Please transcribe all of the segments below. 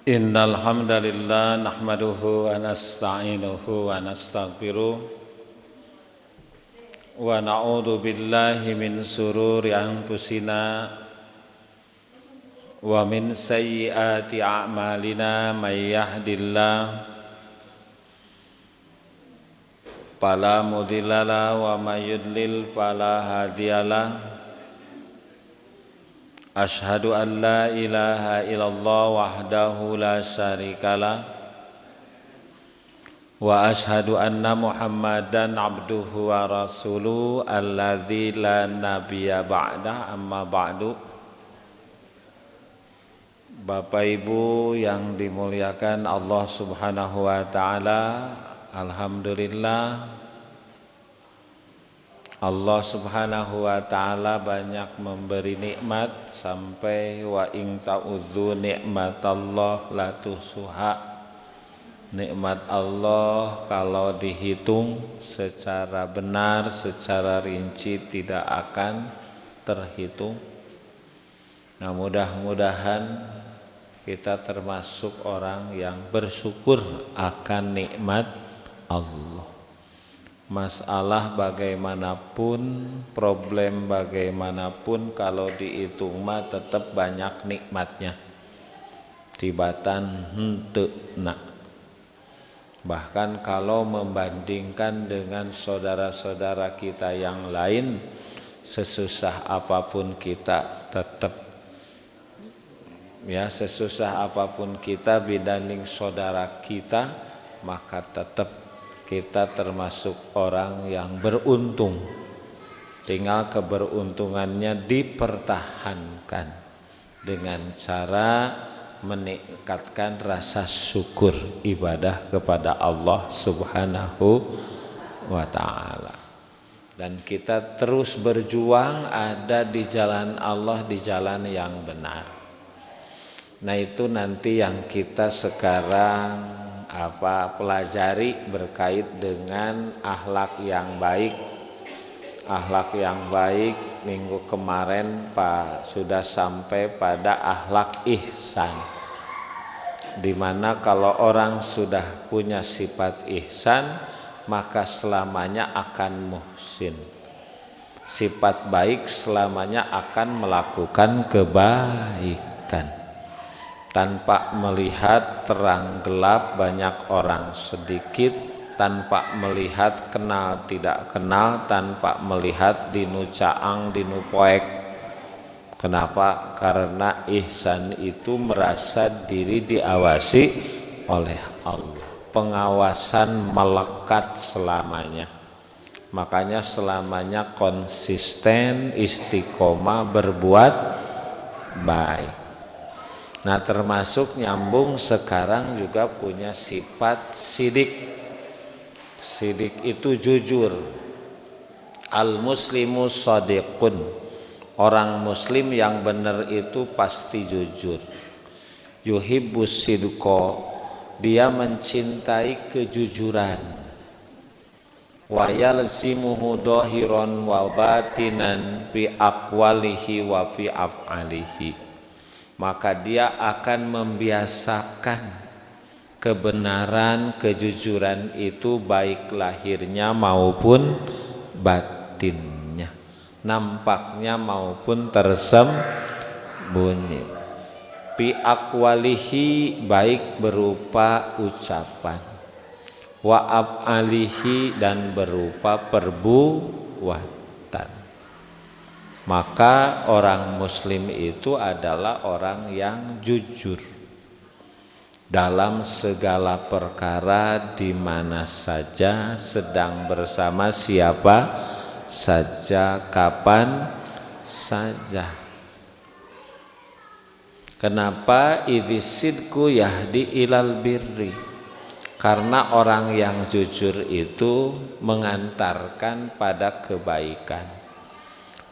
Innal hamdalillah nahmaduhu wa nasta'inuhu wa nastaghfiruh wa na'udzu billahi min sururi anfusina wa min sayyiati a'malina may yahdillahu fala mudhillalah wa may yudlil fala hadiyalah. Ashhadu an la ilaha illallah wahdahu la syarikalah wa ashhadu anna Muhammadan abduhu wa rasuluhu alladzi la nabiyya ba'da, amma ba'du. Bapak Ibu yang dimuliakan Allah Subhanahu wa taala, alhamdulillah Allah Subhanahu wa taala banyak memberi nikmat sampai wa in ta'udzu nikmatallah la tuhsuha. Nikmat Allah kalau dihitung secara benar, secara rinci tidak akan terhitung. Nah, mudah-mudahan kita termasuk orang yang bersyukur akan nikmat Allah. Masalah bagaimanapun, problem bagaimanapun, kalau dihitung mah tetap banyak nikmatnya. Tibatan henteu na. Bahkan kalau membandingkan dengan saudara-saudara kita yang lain, sesusah apapun kita tetap, ya, sesusah apapun kita dibanding saudara kita, maka tetap kita termasuk orang yang beruntung. Tinggal keberuntungannya dipertahankan dengan cara meningkatkan rasa syukur ibadah kepada Allah Subhanahu wa ta'ala. Dan kita terus berjuang ada di jalan Allah, di jalan yang benar. Nah, itu nanti yang kita sekarang pelajari berkait dengan akhlak yang baik. Akhlak yang baik minggu kemarin sudah sampai pada akhlak ihsan, dimana kalau orang sudah punya sifat ihsan maka selamanya akan muhsin. Sifat baik selamanya akan melakukan kebaikan tanpa melihat terang gelap banyak orang sedikit, tanpa melihat kenal tidak kenal, tanpa melihat dinu caang dinu poek. Kenapa? Karena ihsan itu merasa diri diawasi oleh Allah. Pengawasan melekat selamanya. Makanya selamanya konsisten, istiqomah berbuat baik. Nah, termasuk nyambung sekarang juga punya sifat sidik. Sidik itu jujur. Al-muslimu shadiqun. Orang muslim yang benar itu pasti jujur. Yuhibbus sidqo. Dia mencintai kejujuran. Wa yalzimuhu dhahiran wa batinan fi aqwalihi wa fi af'alihi. Maka dia akan membiasakan kebenaran, kejujuran itu baik lahirnya maupun batinnya, nampaknya maupun tersembunyi. Fi aqwalihi, baik berupa ucapan, wa af'alihi, dan berupa perbuatan. Maka orang muslim itu adalah orang yang jujur dalam segala perkara, di mana saja, sedang bersama siapa saja, kapan saja. Kenapa? Idhisidku yahdi ilal birri. Karena orang yang jujur itu mengantarkan pada kebaikan.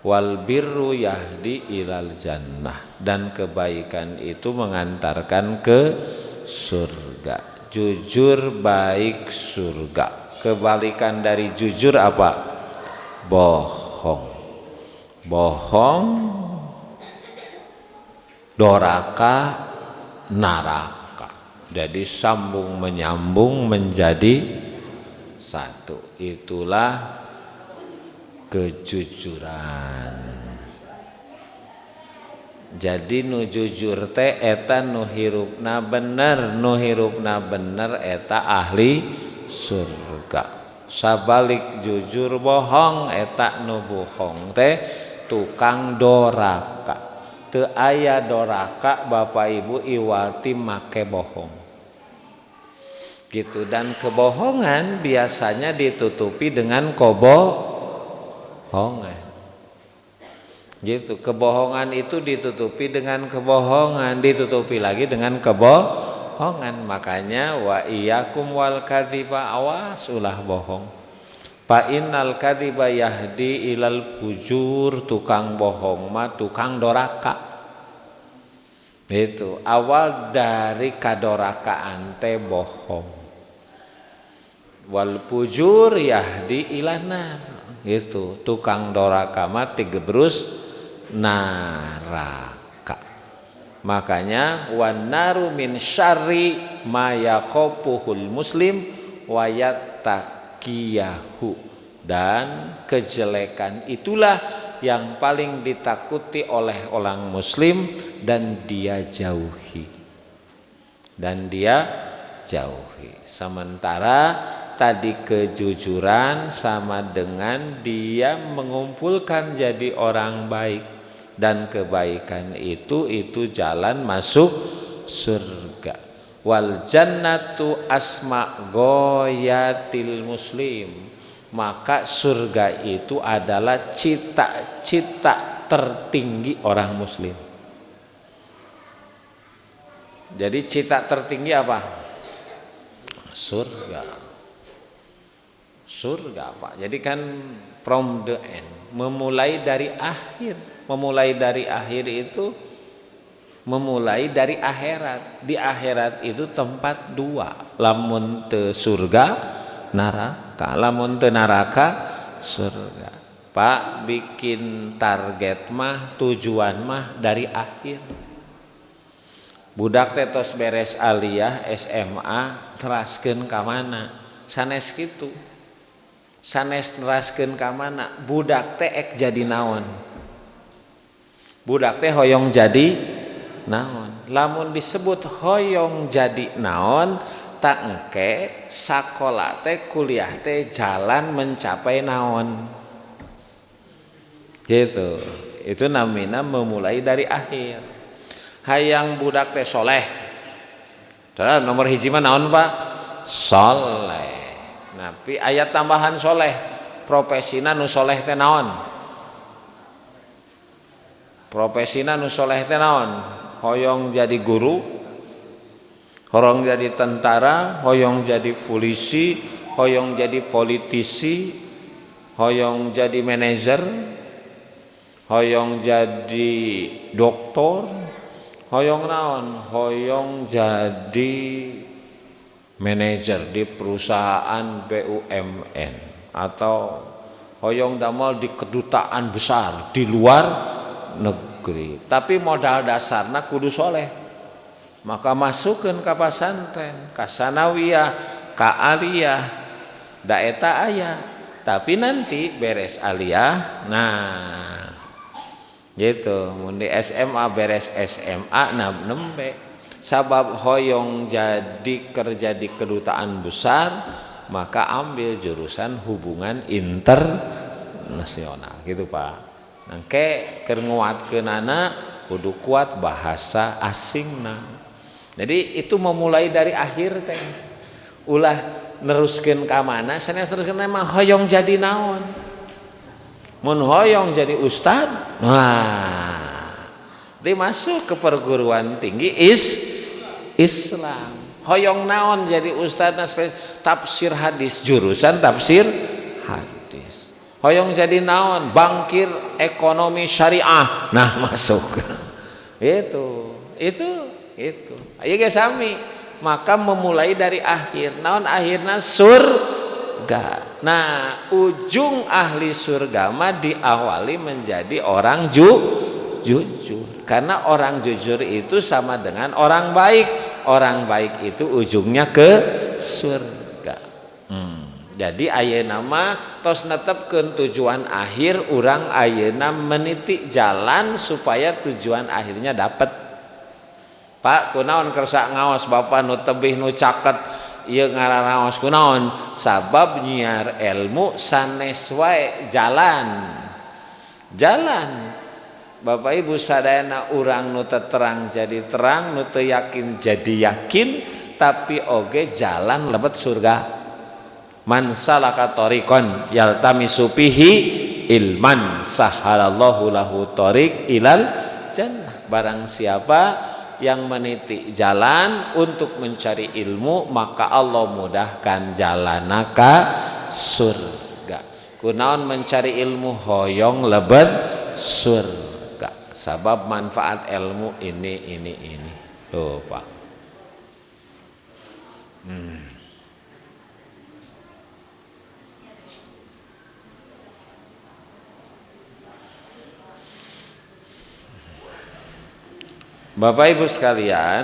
Wal birru yahdi ilal jannah, dan kebaikan itu mengantarkan ke surga. Jujur baik surga. Kebalikan dari jujur apa? Bohong. Bohong doraka neraka. Jadi sambung menyambung menjadi satu. Itulah kejujuran. Jadi nu jujur teh eta nu hirupna bener, nu hirupna bener eta ahli surga. Sabalik jujur bohong eta nu bohong teh tukang doraka. Teu aya doraka Bapak Ibu iwati make bohong. Gitu, dan kebohongan biasanya ditutupi dengan kebohongan. Gitu, kebohongan itu ditutupi dengan kebohongan, ditutupi lagi dengan kebohongan. Makanya wa iyyakum wal kadziba, awas ulah bohong. Fa innal kadziba yahdi ilal fujur, tukang bohong mah tukang doraka. Itu awal dari kadorakaan teh bohong. Wal fujur yahdi ilanar. Gitu, tukang doraka mah tigebrus neraka. Makanya wan naru min syarri ma yakhafuhul muslim wa yattaqiyahu, dan kejelekan itulah yang paling ditakuti oleh orang muslim dan dia jauhi. Sementara tadi kejujuran sama dengan dia mengumpulkan jadi orang baik, dan kebaikan itu jalan masuk surga. Wal jannatu asma ghayatil muslim, maka surga itu adalah cita-cita tertinggi orang muslim. Jadi cita tertinggi apa? Surga Pak. Jadi kan from the end, memulai dari akhir. Memulai dari akhir itu memulai dari akhirat. Di akhirat itu tempat dua, lamun teu surga neraka, lamun teu neraka surga. Pak bikin target mah, tujuan mah dari akhir. Budak teh tos beres aliyah SMA teraskeun ka mana? Sanes kitu. Sanes neraskeun ka mana? Budak teh ek jadi naon? Budak teh hoyong jadi naon? Lamun disebut hoyong jadi naon, tak engke sakola teh kuliah teh jalan mencapai naon. Gitu. Itu namina memulai dari akhir. Hayang budak teh soleh. Terus nomor hiji mah naon Pak? Soleh. Napi ayat tambahan soleh. Profesina nu soleh teh naon? Profesina nu soleh teh naon? Hoyong jadi guru, hoyong jadi tentara, hoyong jadi polisi, hoyong jadi politisi, hoyong jadi manajer, hoyong jadi doktor, hoyong naon? Hoyong jadi manajer di perusahaan BUMN, atau hoyong damel di kedutaan besar di luar negeri. Tapi modal dasarna kudu soleh. Maka masukkeun ka pasantren, ka sanawiyah, ka aliyah, da eta aya. Tapi nanti beres aliyah, nah gitu, mun di SMA beres SMA nah nembe. Sabab hoyong jadi kerja di kedutaan besar, maka ambil jurusan hubungan internasional gitu Pak. Nangke keur nguatkeunana kudu kuat bahasa asingna. Jadi itu memulai dari akhir teh. Ulah neruskeun ka mana? Sanes teruskeun mah hoyong jadi naon? Mun hoyong jadi ustad, nah dimasuk ke perguruan tinggi Islam. Hoyong naon jadi ustad tafsir hadis, jurusan tafsir hadis. Hoyong jadi naon? Bangkir ekonomi syariah. Nah masuk. Itu. Ayo guys sami. Maka memulai dari akhir. Naon akhirna surga. Nah ujung ahli surga mah diawali menjadi orang jujur. Karena orang jujur itu sama dengan orang baik. orang baik itu ujungnya ke surga. Jadi ayeuna mah tos netepkeun tujuan akhir, urang ayeuna meniti jalan supaya tujuan akhirnya dapat. Pak kunaon kersa ngaos bapak nu tebih nu caket ieu ngaraos kunaon sabab nyiar ilmu sanes wae jalan Bapak Ibu sadayana urang nu teu terang jadi terang, nu teu yakin jadi yakin, tapi oge jalan lebet surga. Man salaka tariqan yaltamisu fihi ilman sahalallahu lahu tariq ilal jannah. Barang siapa yang meniti jalan untuk mencari ilmu, maka Allah mudahkan jalanna ka surga. Kunaon mencari ilmu hoyong lebet surga. Sabab manfaat ilmu ini. Tuh Pak. Bapak Ibu sekalian,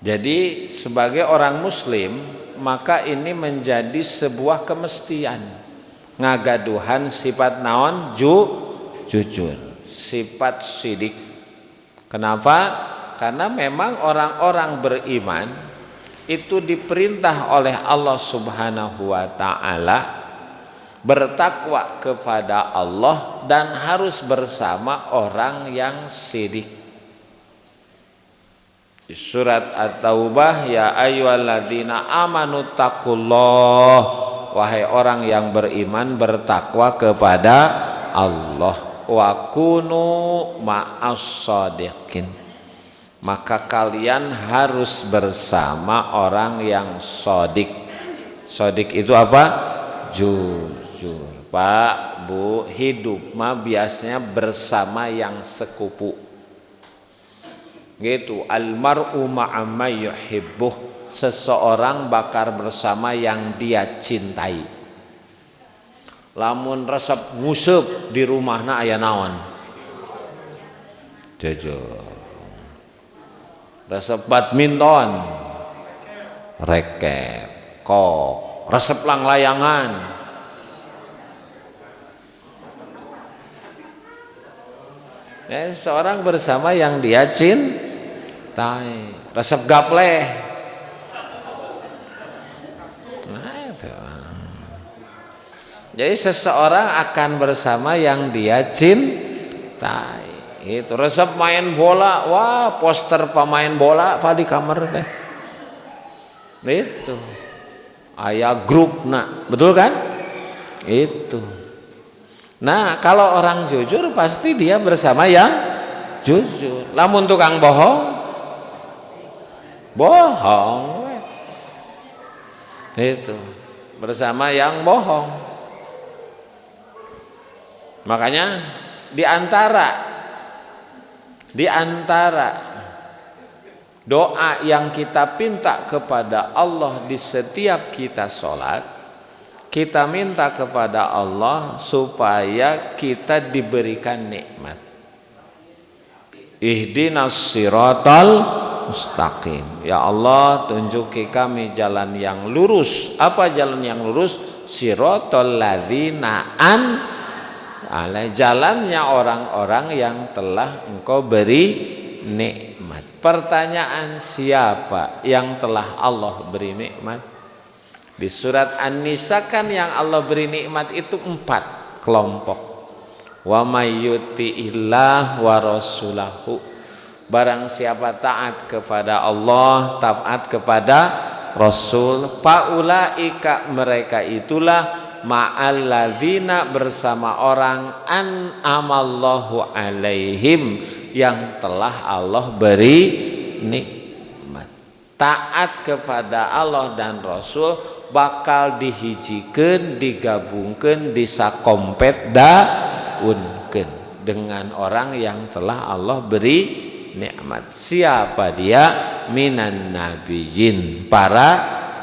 jadi sebagai orang muslim maka ini menjadi sebuah kemestian ngagaduhan sifat naon jujur, sifat sidik. Kenapa? Karena memang orang-orang beriman itu diperintah oleh Allah Subhanahu wa taala bertakwa kepada Allah dan harus bersama orang yang sidik. Di surat At-Taubah, ya ayyuhalladzina amanu taqullah, wahai orang yang beriman bertakwa kepada Allah, wa kunu ma'as shadiqin, maka kalian harus bersama orang yang shadiq. Shadiq itu apa? Jujur. Pak Bu, hidup mah biasanya bersama yang sekupu gitu. Almar'u ma'amma yuhibbuh, seseorang bakal bersama yang dia cintai. Lamun resep nguseup di rumahna aya naon? Jujur. Resep badminton, reket, kok, resep langlayangan, seorang bersama yang dia cintai. Resep gapleh, nah itu. Jadi seseorang akan bersama yang dia cintai. Itu resep main bola, wah poster pemain bola apa di kamar deh. Itu aya grup, nah betul kan? Itu. Nah kalau orang jujur pasti dia bersama yang jujur. Lamun tukang bohong itu bersama yang bohong. Makanya di antara doa yang kita pinta kepada Allah di setiap kita sholat, kita minta kepada Allah supaya kita diberikan nikmat. Ihdinas siratal mustaqim. Ya Allah, tunjuki kami jalan yang lurus. Apa jalan yang lurus? Siratal ladzina ala, jalannya orang-orang yang telah Engkau beri nikmat. Pertanyaan, siapa yang telah Allah beri nikmat? Di surat An-Nisa kan yang Allah beri nikmat itu 4 kelompok. Wa may yuti'illah wa rasulahu, barang siapa taat kepada Allah, taat kepada Rasul, paulaika, mereka itulah ma'alladzina, bersama orang an'amallahu alaihim, yang telah Allah beri nikmat. Taat kepada Allah dan Rasul bakal dihijikeun, digabungkeun, disakompet daunkeun dengan orang yang telah Allah beri nikmat. Siapa dia? Minan nabiyyin, para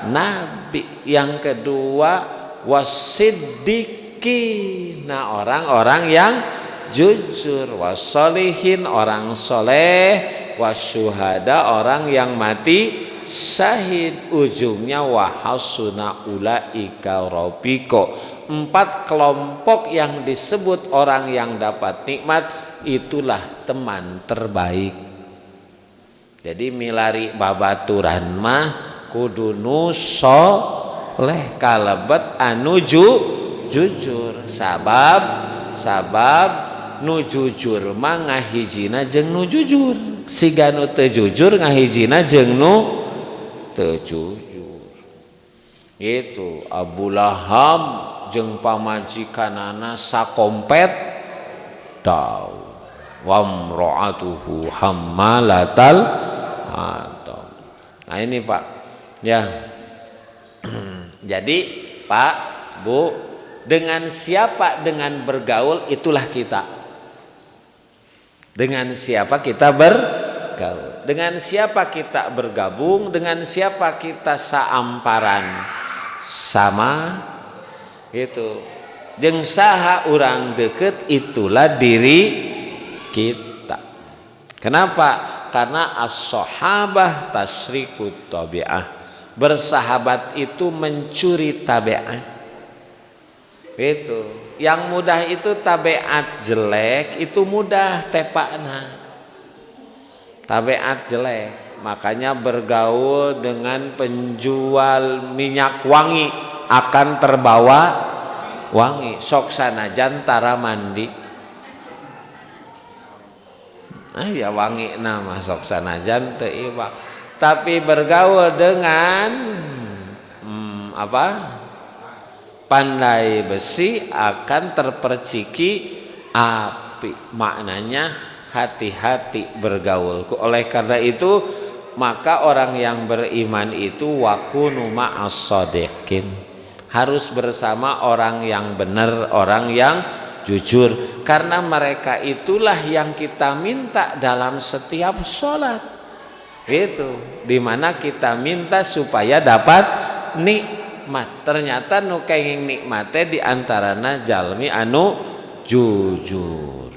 nabi. Yang kedua wasiddiqin, orang-orang yang jujur, wassolihin orang soleh, wasyuhada orang yang mati syahid, ujungnya wahasuna ulaika rafiqo. 4 kelompok yang disebut orang yang dapat nikmat itulah teman terbaik. Jadi milari babaturan mah kudu nu soleh kalebet anu jujur, sabab nu jujur mah ngahijina jeung nu jujur, siga nu teu jujur ngahijina jeung nu teu jujur. Gitu Abu Lahab jeung pamajikanana sakompet daun, wamra'atuhu hammalatal hatab. Nah ini Pak ya. Jadi Pak Bu, dengan siapa dengan bergaul itulah kita. Dengan siapa kita bergaul, dengan siapa kita bergabung, dengan siapa kita saamparan sama gitu. Jeung saha urang deket itulah diri kita. Kenapa? Karena as-sahabah tasrikut tabi'ah. Bersahabat itu mencuri tabiat. Itu yang mudah itu tabiat jelek itu mudah tepakna. Tabiat jelek, makanya bergaul dengan penjual minyak wangi akan terbawa wangi. Sok sanajan tara mandi, ya wangi nama sok sanajan teu iwak. Tapi bergaul dengan pandai besi akan terperciki api. Maknanya hati-hati bergaul. Oleh karena itu maka orang yang beriman itu wakunu ma'as shadiqin, harus bersama orang yang benar, orang yang jujur, karena mereka itulah yang kita minta dalam setiap sholat. Itu dimana kita minta supaya dapat nikmat. Ternyata nu kenging nikmate diantarana jalmi anu jujur.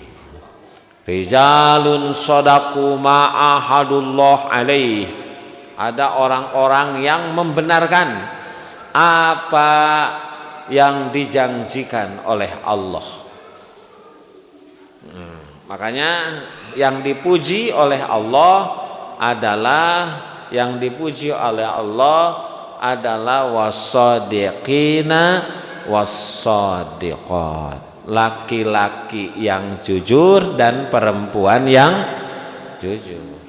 Rijalun shadaku ma'ahadullah alaih. Ada orang-orang yang membenarkan apa yang dijanjikan oleh Allah. Makanya yang dipuji oleh Allah adalah wasadiqina wasadiqat, laki-laki yang jujur dan perempuan yang jujur.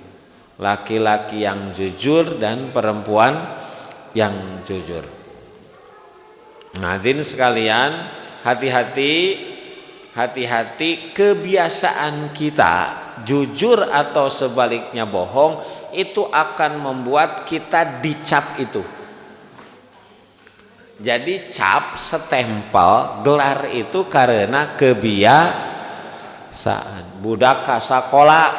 Laki-laki yang jujur dan perempuan yang jujur. Hadirin sekalian, hati-hati kebiasaan kita jujur atau sebaliknya bohong itu akan membuat kita dicap itu. Jadi cap, setempel, gelar itu karena kebiasaan. Budak ka sakola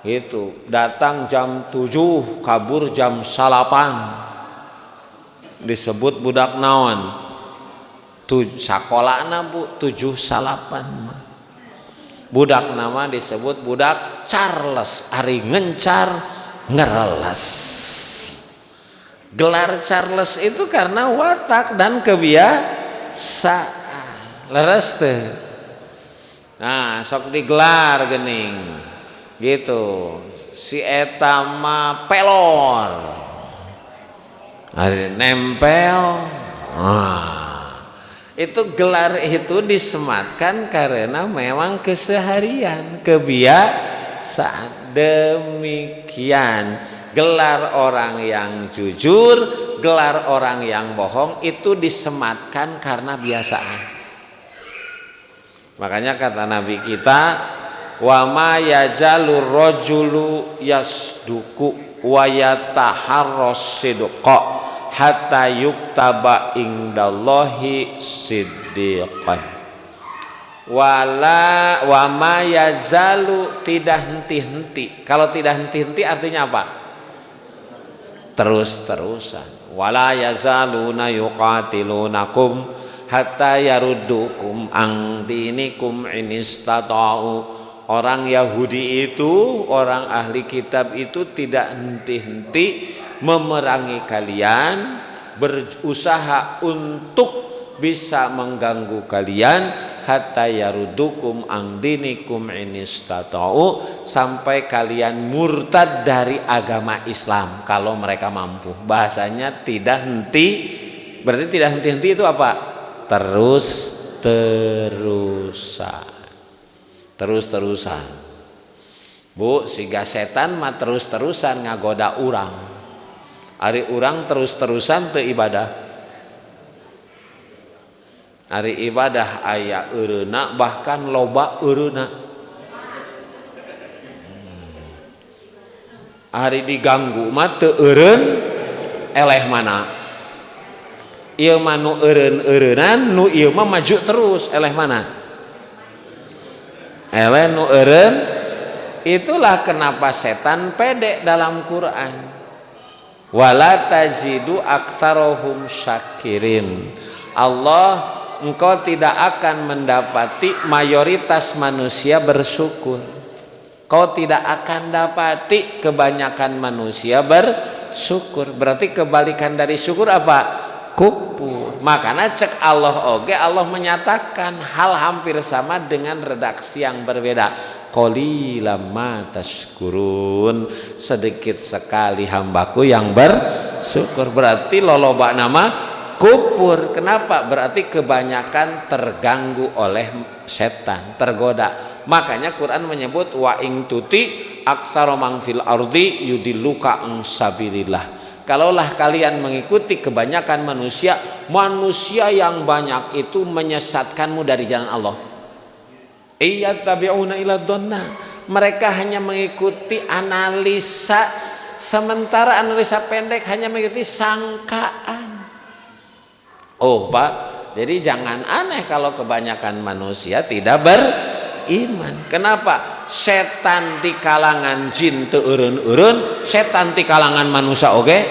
itu datang jam 7 kabur jam 8 disebut budak naon? Sakolana Bu 7 salapan mah. Budak nama disebut budak Charles, ari ngencar ngereles. Gelar Charles itu karena watak dan kebiasaan. Leres teh. Nah, sok digelar geuning. Gitu. Si eta mah pelor. Ari nempel. Itu gelar itu disematkan karena memang keseharian, kebiasaan. Demikian gelar orang yang jujur, gelar orang yang bohong itu disematkan karena biasaan. Makanya kata Nabi kita, wa ma yajalur rajulu yasduku wa yataharras sidqa hatta yuktaba indallahi siddiqan. Wala wa ma yazalu, tidak henti-henti. Kalau tidak henti-henti artinya apa? Terus-terusan. Wala yazaluna yuqatilunakum hatta yaruddukum ang dinikum inistata'u. Orang Yahudi itu, orang ahli kitab itu tidak henti-henti memerangi kalian, berusaha untuk bisa mengganggu kalian, hatta yaruddukum ang dinikum inistata'u, sampai kalian murtad dari agama Islam kalau mereka mampu. Bahasanya tidak henti, berarti tidak henti-henti itu apa? Terus-terusan. Bu, siga setan mah terus-terusan ngagoda urang. Ari urang terus-terusan teu ibadah. Ari ibadah aya eureuna, bahkan loba eureuna. Ari diganggu mah teu eureun, eleh mana? Ieu mah nu eureun-eureunan, nu ieu mah maju terus, eleh mana? Eleh nu eureun. Itulah kenapa setan pede dalam Quran. Wala tazidu aktsarohum syakirin. Allah, engkau tidak akan mendapati mayoritas manusia bersyukur. Kau tidak akan dapati kebanyakan manusia bersyukur. Berarti kebalikan dari syukur apa? Kufur. Makanya cek Allah oge, Allah menyatakan hal hampir sama dengan redaksi yang berbeda. Qalilam ma tashkurun, sedikit sekali hambaku yang bersyukur. Berarti loloba nama kufur. Kenapa? Berarti kebanyakan terganggu oleh setan, tergoda. Makanya Quran menyebut wa ing tuti aktsara man fil ardi yudilluka an sabilillah. Kalaulah kalian mengikuti kebanyakan manusia, manusia yang banyak itu menyesatkanmu dari jalan Allah. Iyattabi'una ila dhanna. Mereka hanya mengikuti analisa, sementara analisa pendek hanya mengikuti sangkaan. Oh Pak, jadi jangan aneh kalau kebanyakan manusia tidak beriman. Kenapa? Setan di kalangan jin teu eureun-eureun, setan di kalangan manusia oge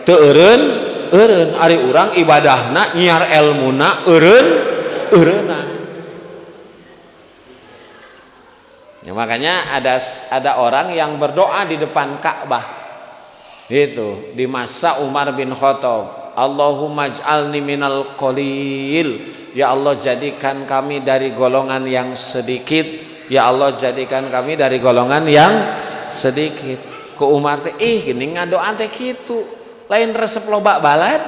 teu eureun-eureun. Ari urang ibadahna nyiar elmuna eureun-eureunan. Ya, makanya ada orang yang berdoa di depan Ka'bah. Itu di masa Umar bin Khattab. Allahumma ij'alni minal qalil. Ya Allah, jadikan kami dari golongan yang sedikit. Ya Allah, jadikan kami dari golongan yang sedikit. Ku Umar teh geuning ngadoa teh kitu. Lain resep loba balad.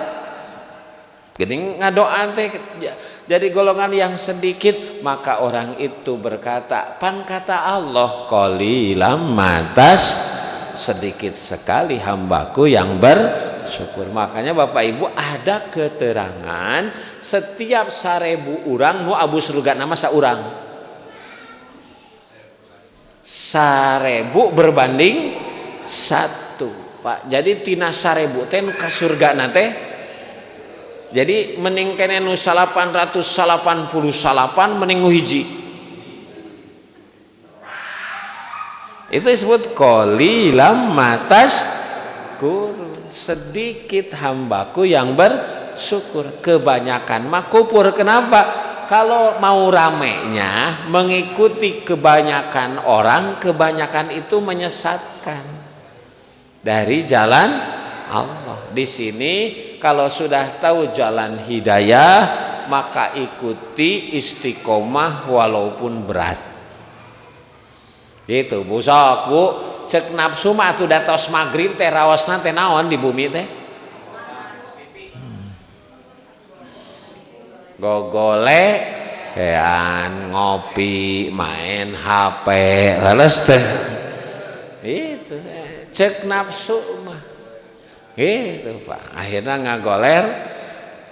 Geuning ngadoa teh dari golongan yang sedikit. Maka orang itu berkata, pan kata Allah, qalilam matas, sedikit sekali hambaku yang bersyukur. Makanya Bapak Ibu, ada keterangan setiap 1000 urang nu abu surga nama saurang. 1000 berbanding 1 Pak. Jadi tina 1000 teh nu ka surga nate. Jadi mending kene nu 888 mending nu hiji. Itu disebut qalilam matas kurun, sedikit hambaku yang bersyukur. Kebanyakan mah kufur. Kenapa? Kalau mau ramenya mengikuti kebanyakan orang, kebanyakan itu menyesatkan dari jalan Allah. Di sini kalau sudah tahu jalan hidayah, maka ikuti istiqomah walaupun berat. Gitu Bu, sok Bu, cek nafsu mah atuh datos magrib teh raosna teh naon di bumi teh? Gogole kean ngopi main HP leles teh itu cek nafsu mah gitu Pak. Akhirnya ngagoler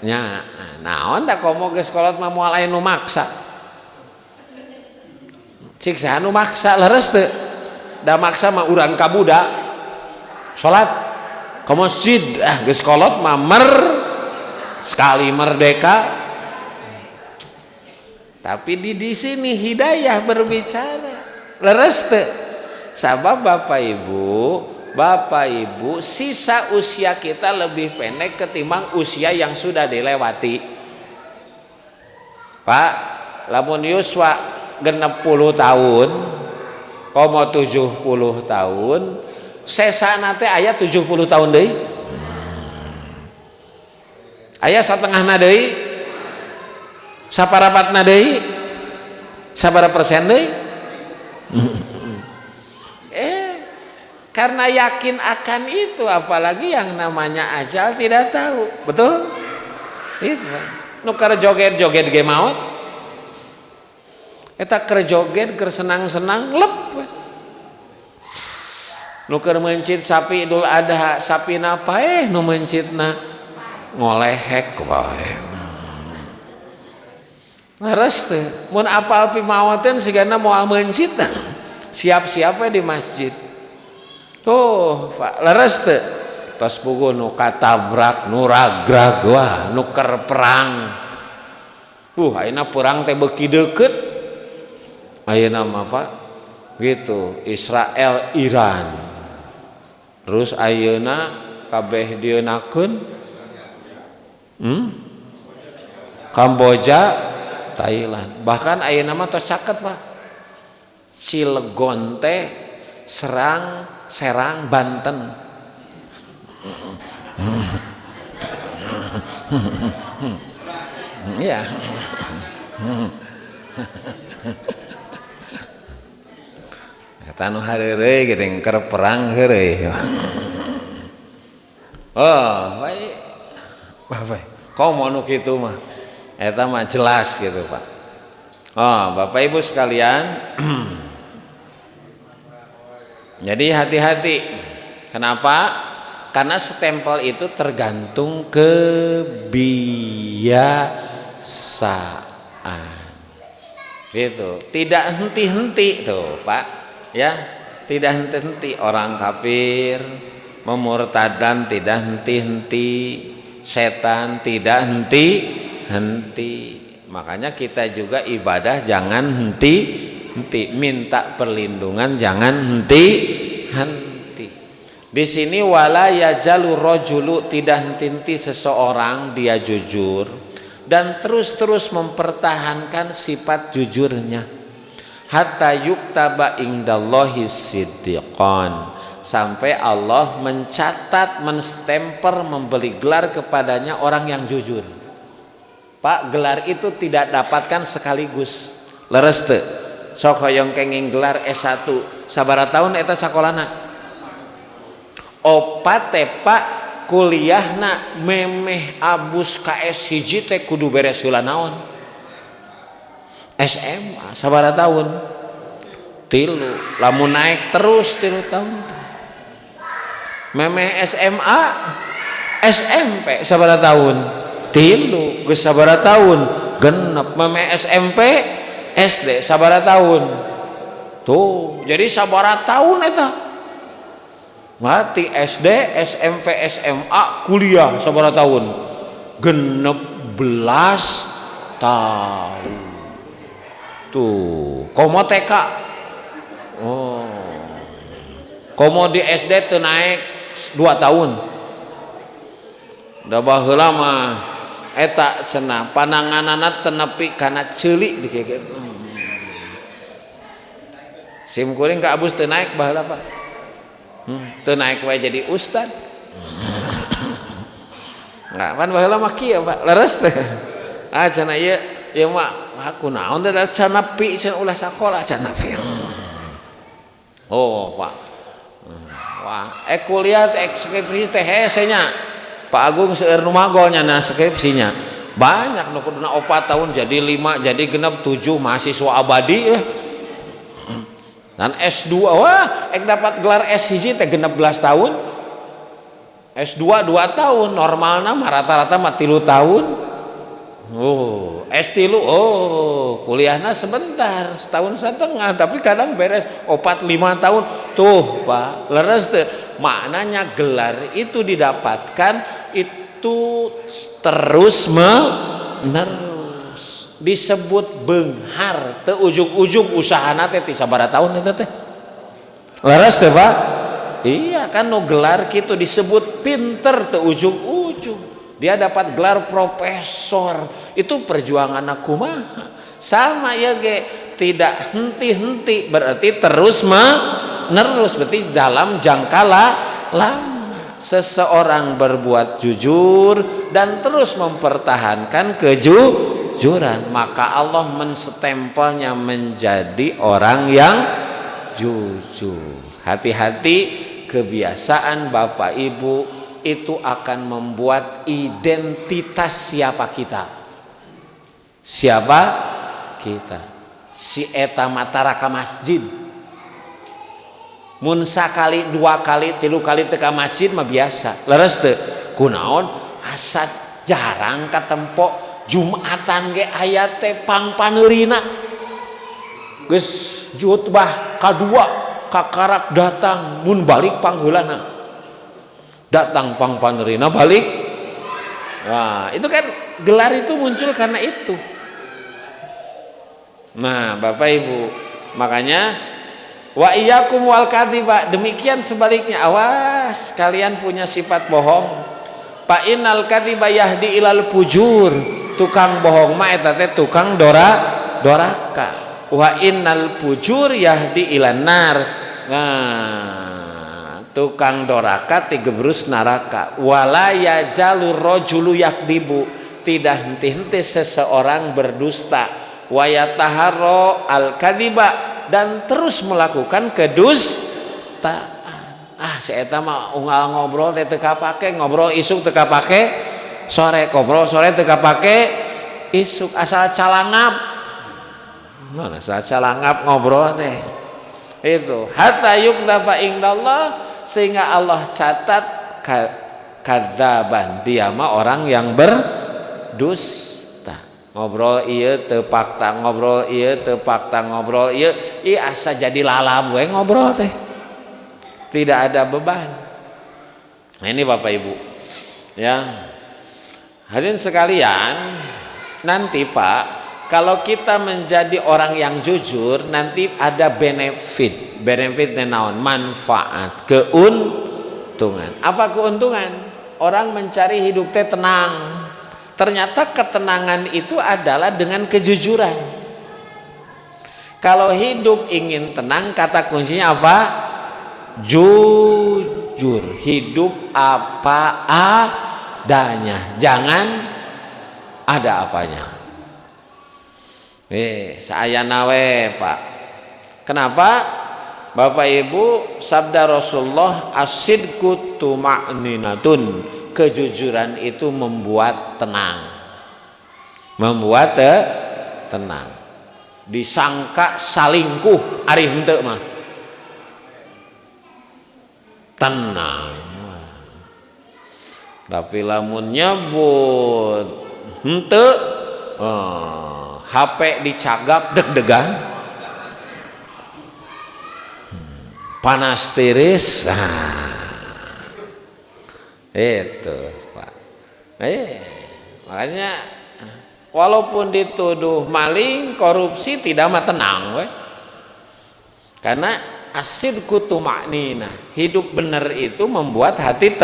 nya naon da komo geus kolot mah moal aya nu maksa cik saha nu maksa leres teu da maksa mah urang ka budak salat ka masjid geus kolot mah sekali merdeka. Tapi di sini hidayah berbicara leres teu. Sabab Bapak Ibu, sisa usia kita lebih pendek ketimbang usia yang sudah dilewati. Pak, lamun yuswa genep 10 tahun komo 70 tahun sesana teh aya 70 tahun deui aya satengahna deui saparapatna deui sabaraha persen deui karena yakin akan itu, apalagi yang namanya ajal tidak tahu, betul? Itu nu keur joget-joget ge maot eta keur joget keur senang-senang lep nu keur mencit sapi Idul Adha sapina paeh nu mencitna ngolehek wae leres teh mun apal pi maoten sigana moal mencit siap-siap we di masjid tuh Pak leres teh tos puguh nu katabrak nu ragrag wah nu keur perang ayeuna perang teh beuki deukeut ayeuna mah Pak gitu Israel Iran terus ayeuna kabeh dieunakeun Kamboja Thailand bahkan ayeuna mah tos caket Pak Cilegon teh Serang Banten ya eta nu hareureuy geuning keur perang heureuy oh baik bapak komo nu kitu mah eta mah jelas gitu Pak oh Bapak Ibu sekalian jadi hati-hati. Kenapa? Karena stempel itu tergantung kebiasaan. Gitu. Tidak henti-henti tuh, Pak. Ya, tidak henti-henti orang kafir, memurtadan tidak henti-henti, setan tidak henti-henti. Makanya kita juga ibadah jangan henti. Minta perlindungan jangan henti. Di sini wala yajalu rajulu tidak henti seseorang dia jujur dan terus mempertahankan sifat jujurnya hatta yuktaba indallahi siddiqan sampai Allah mencatat menstemper memberi gelar kepadanya orang yang jujur. Pak, gelar itu tidak dapatkan sekaligus. Leres teu? Sok hoyong kenging gelar S1 sabaraha tahun eta sakolana opat teh Pak kuliahna memeh abus KS hiji teh kudu beres heula naon SMA sabaraha tahun 3 lamun naik terus 3 tahun memeh SMA SMP sabaraha tahun 3 geus sabaraha tahun genep memeh SMP SD sabaraha tahun tuh jadi sabaraha tahun eta mati SD SMP SMA kuliah sabaraha tahun 16 tahun tuh komo TK oh komo di SD teu naik 2 tahun da baheula mah eta cenah pananganana teu nepi kana ceulik dikekeun sim kuring ka abus teu naik baheula Pak teu naik wae jadi ustad nah pan baheula mah kieu Pak leres teh cenah ieu mah aku naon da can nepi can ulah sakola can nepi oh Pak wah kuliah skripsi teh hese nya Pak Agung seueur nu magol nya na skripsinya banyak nu kuduna 4 tahun jadi 5 jadi genep 7 mahasiswa abadi dan S2 wah dapat gelar S hiji teh 16 tahun S2 2 tahun normalna mah rata-rata mah 3 tahun oh S3 oh kuliahna sebentar setahun setengah tapi kadang beres 4-5 tahun tuh Pak leres teh maknanya gelar itu didapatkan itu terus menerus disebut beunghar teu ujug-ujug usahana teh ti sabaraha tahun eta teh leres teh Pak iya kan nu gelar kitu disebut pinter teu ujug-ujug dia dapat gelar profesor, itu perjuangan aku mah sama ya ge, tidak henti-henti, berarti terus menerus, berarti dalam jangka lama. Seseorang berbuat jujur dan terus mempertahankan kejujuran, maka Allah menstempelnya menjadi orang yang jujur. Hati-hati, kebiasaan Bapak Ibu itu akan membuat identitas siapa kita. Siapa kita? Si eta mata ka masjid. Mun sakali, 2 kali, 3 kali teka masjid mah biasa. Leres teu? Kunaon? Asa jarang katempo Jumatan ge aya teh pangpaneurina. Geus jutbah kadua kakarak datang, mun balik pangheulana. Datang pangpaneurina balik. Wah, itu kan gelar itu muncul karena itu. Nah, Bapak Ibu, makanya wa iyyakum wal kadhiba, demikian sebaliknya, awas kalian punya sifat bohong. Fa innal kadhiba yahdi ilal fujur, tukang bohong mah eta teh tukang doraka. Wa innal fujur yahdi ilan nar, nah tukang doraka tigebrus neraka. Wala yajalur rajulu yakdibu, tidak henti-henti seseorang berdusta. Wa yataharro al kadhiba, dan terus melakukan kedustaan. Si eta mah unggal ngobrol teh teu kapake, ngobrol isuk teu kapake sore, ngobrol sore teu kapake isuk, asal calangap. Mana asal calangap ngobrol teh. Itu hatta yuktafa indallah, sehingga Allah catat kadzaban, dia mah orang yang berdusta. Ngobrol ieu teu fakta, ngobrol ieu teu fakta, ngobrol ieu asa jadi lalab we ngobrol teh, tidak ada beban. Nah ini Bapak Ibu ya, hadirin sekalian, nanti Pak, kalau kita menjadi orang yang jujur nanti ada benefit naon, manfaat, keuntungan. Apa keuntungan? Orang mencari hidup teh tenang. Ternyata ketenangan itu adalah dengan kejujuran. Kalau hidup ingin tenang, kata kuncinya apa? Jujur. Hidup apa adanya, jangan ada apanya. Saya nawe Pak. Kenapa? Bapak Ibu, sabda Rasulullah, as-sidqu tuma'ninatun, kejujuran itu membuat tenang, membuat tenang. Disangka salingkuh ari henteu mah tenang, tapi lamun nyebut henteu HP dicagap deg-degan, panas tiris. Itu Pak. Makanya walaupun dituduh maling, korupsi, tidak mah tenang we. Karena asidqu tuma'ninah, hidup benar itu membuat hati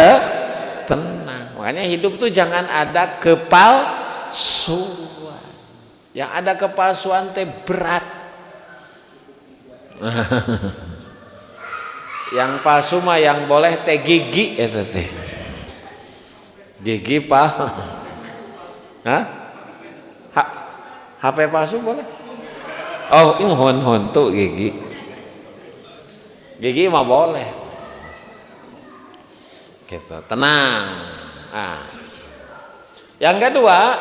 tenang. Makanya hidup tuh jangan ada kepalsuan. Yang ada kepalsuan teh berat. Yang palsu mah yang boleh teh gigi eta teh. Gigi Pak. Hah? HP palsu boleh? Oh, ini hon tuh gigi. Gigi mah boleh. Gitu, tenang. Yang kedua,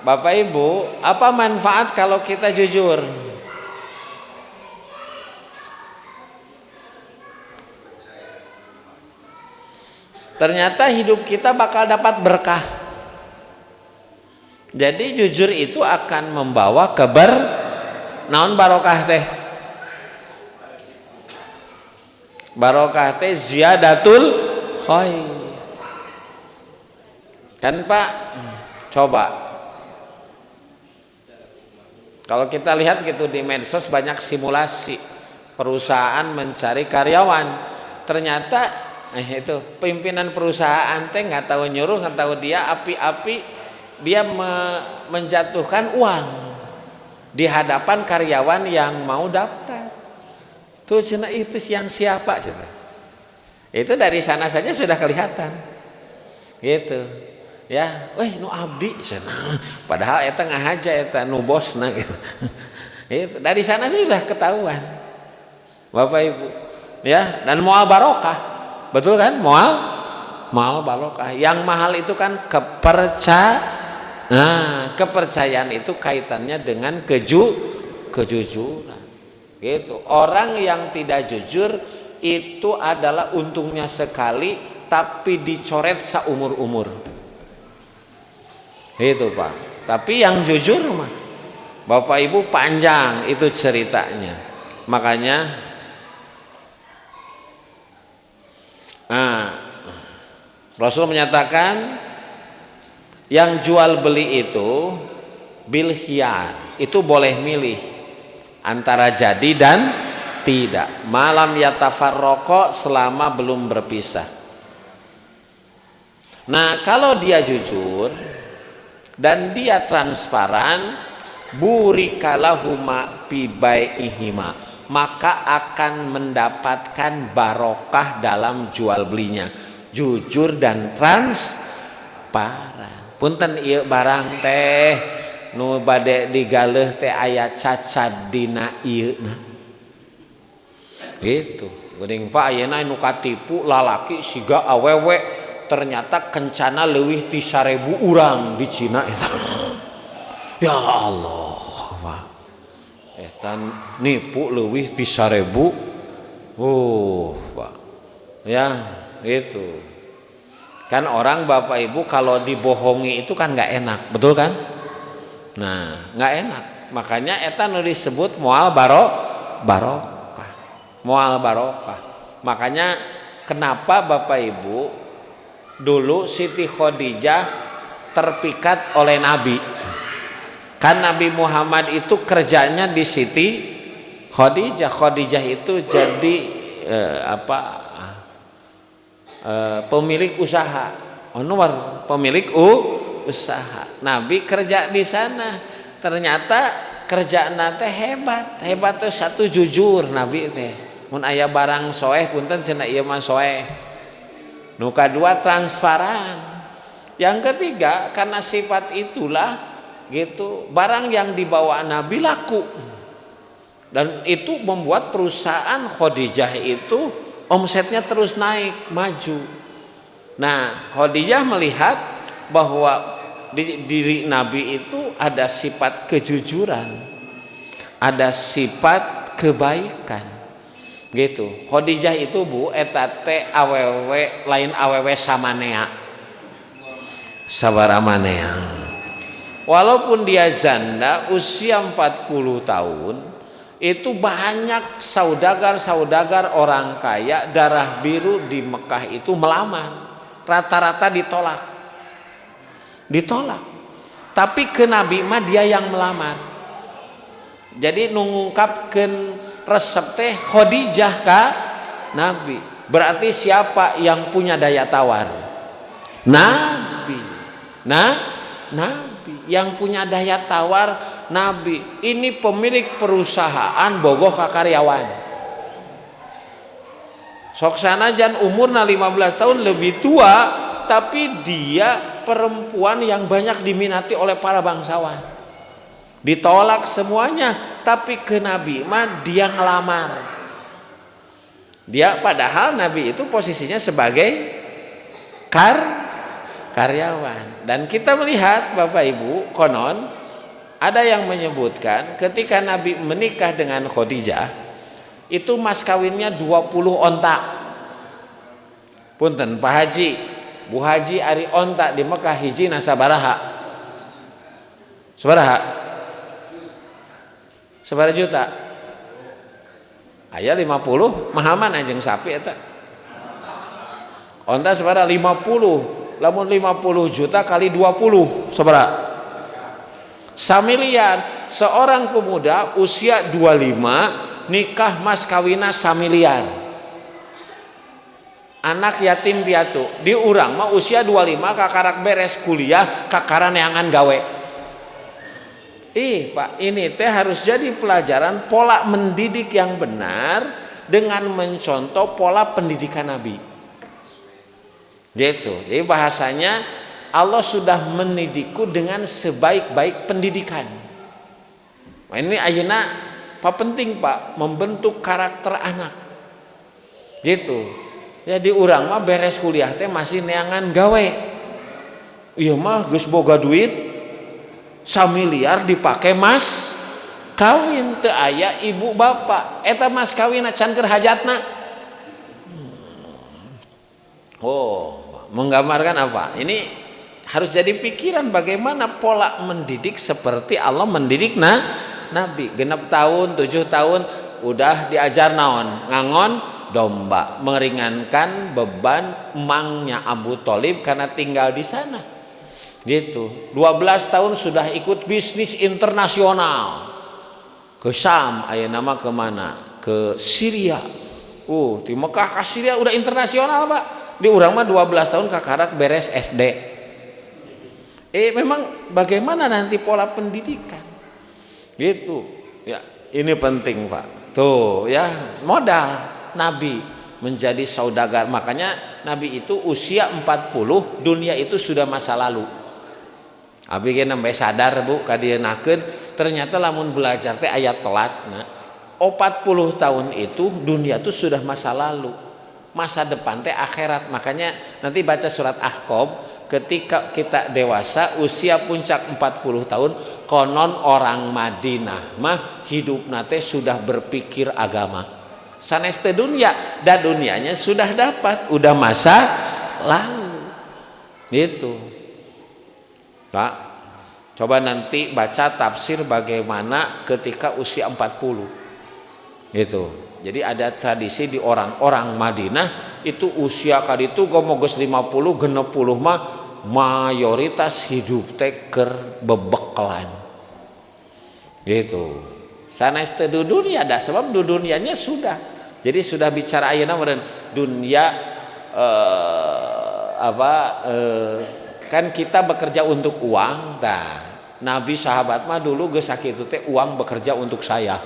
Bapak Ibu, apa manfaat kalau kita jujur? Ternyata hidup kita bakal dapat berkah. Jadi jujur itu akan membawa naon barokah teh? Barokah teh ziyadatul khair. Kan Pak, coba. Kalau kita lihat gitu di medsos banyak simulasi perusahaan mencari karyawan. Ternyata itu pimpinan perusahaan teh nggak tahu nyuruh, nggak tahu dia api-api dia menjatuhkan uang di hadapan karyawan yang mau daftar. Tuh cina itu yang siapa cina. Itu dari sana saja sudah kelihatan. Gitu. Ya, nu abdi cina. Padahal eta ngahaja eta nu bosna gitu. Itu dari sana sudah ketahuan. Bapak Ibu. Ya, dan moal barokah. Betul kan? Moal barokah. Yang mahal itu kan kepercayaan. Nah, kepercayaan itu kaitannya dengan kejujuran. Gitu. Orang yang tidak jujur itu adalah untungnya sekali tapi dicoret seumur-umur. Itu Pak. Tapi yang jujur mah Bapak Ibu panjang itu ceritanya. Makanya Rasul menyatakan yang jual beli itu bil khiyar, itu boleh milih antara jadi dan tidak, malam yatafarraqo, selama belum berpisah. Nah, kalau dia jujur dan dia transparan, burikalahuma fi bai'ihima, maka akan mendapatkan barokah dalam jual belinya. Jujur dan transparan. Punten ieu barang teh nu bade digaleh teh aya cacat dina ieuna. Gitu. Geuning Pak ayeuna nu katipu lalaki siga awewe ternyata kencana leuwih ti 1000 urang di Cina eta. Ya Allah, Pak. Eta nipu leuwih ti 1000. Pak. Ya, itu. Kan orang Bapak Ibu kalau dibohongi itu kan nggak enak, betul kan? Nah, nggak enak. Makanya eta nu disebut moal barokah. Moal barokah. Makanya kenapa Bapak Ibu dulu Siti Khadijah terpikat oleh Nabi? Kan Nabi Muhammad itu kerjanya di Siti Khadijah. Khadijah itu jadi pemilik usaha. Pemilik usaha. Nabi kerja di sana. Ternyata kerjaan teh hebat. Hebat tuh satu jujur Nabi teh. Mun aya barang soeh punten cenah ieu mah soeh. Nu kadua transparan. Yang ketiga karena sifat itulah gitu barang yang dibawa Nabi laku, dan itu membuat perusahaan Khadijah itu omsetnya terus naik maju. Nah, Khadijah melihat bahwa di diri Nabi itu ada sifat kejujuran, ada sifat kebaikan gitu. Khadijah itu Bu eta teh awewe lain awewe samanea sabaramanea. Walaupun dia janda usia 40 tahun, itu banyak saudagar-saudagar orang kaya darah biru di Mekah itu melamar. Rata-rata ditolak. Tapi ke Nabi mah dia yang melamar. Jadi nungkapkeun resep teh Khadijah ka Nabi. Berarti siapa yang punya daya tawar? Nabi. Nabi yang punya daya tawar Nabi. Ini pemilik perusahaan bogoh ka karyawan. Sok sanajan umurna 15 tahun lebih tua, tapi dia perempuan yang banyak diminati oleh para bangsawan. Ditolak semuanya, tapi ke Nabi mah dia ngelamar. Dia padahal Nabi itu posisinya sebagai karyawan. Dan kita melihat Bapak Ibu, konon ada yang menyebutkan ketika Nabi menikah dengan Khadijah itu mas kawinnya 20 onta. Punten Pak Haji, Bu Haji ari onta di Mekah hiji sabaraha? Sabaraha juta? Aya 50 mahaman anjing sapi eta. Onta sabaraha 50. Lamun 50 juta kali 20 sabaraha? 1 miliar. Seorang pemuda usia 25 nikah mas kawina 1 miliar. anak yatim piatu di urang mah usia 25 kakarak beres kuliah kakaran neangan gawe. Pak, ini teh harus jadi pelajaran pola mendidik yang benar dengan mencontoh pola pendidikan Nabi. Gitu. Jadi bahasanya Allah sudah mendidikku dengan sebaik-baik pendidikan. Nah, ini ayeuna apa penting Pak membentuk karakter anak. Gitu. Jadi urang mah beres kuliah teh masih neangan gawe. Iya mah geus boga duit 1 miliar dipake mas kawin teu aya ibu bapak eta mas kawin can keur hajatna. Menggambarkan apa? Ini harus jadi pikiran bagaimana pola mendidik seperti Allah mendidik Nabi. 6 tahun 7 tahun udah diajar naon ngangon domba, meringankan beban emangnya Abu Thalib karena tinggal di sana. Gitu. 12 tahun sudah ikut bisnis internasional. Ke Syam, aya nama ke mana? Ke Syria. Di Mekah ke Syria udah internasional, Pak. Di urang mah 12 tahun kakarak beres SD. Memang bagaimana nanti pola pendidikan? Gitu. Ya, ini penting, Pak. Tuh, ya, modal Nabi menjadi saudagar. Makanya Nabi itu usia 40, dunia itu sudah masa lalu. Abi ge nembe sadar Bu kadienakeun ternyata lamun belajar teh aya telatna. 40 tahun itu dunia itu sudah masa lalu. Masa depan teh akhirat. Makanya nanti baca surat Ahqaf ketika kita dewasa usia puncak 40 tahun konon orang Madinah mah hidupna teh sudah berpikir agama. Sanes teh dunia dan dunianya sudah dapat, udah masa lalu. Gitu. Pak, coba nanti baca tafsir bagaimana ketika usia 40. Gitu. Jadi ada tradisi di orang-orang Madinah itu usia kali itu gomo geus 50 60 mah mayoritas hidup teh keur bebekalan. Gitu. Sanes teh dunia dah sebab dunianya sudah. Jadi sudah bicara ayeuna meureun dunia kan kita bekerja untuk uang. Nabi sahabat mah dulu geus sakitu teh uang bekerja untuk saya.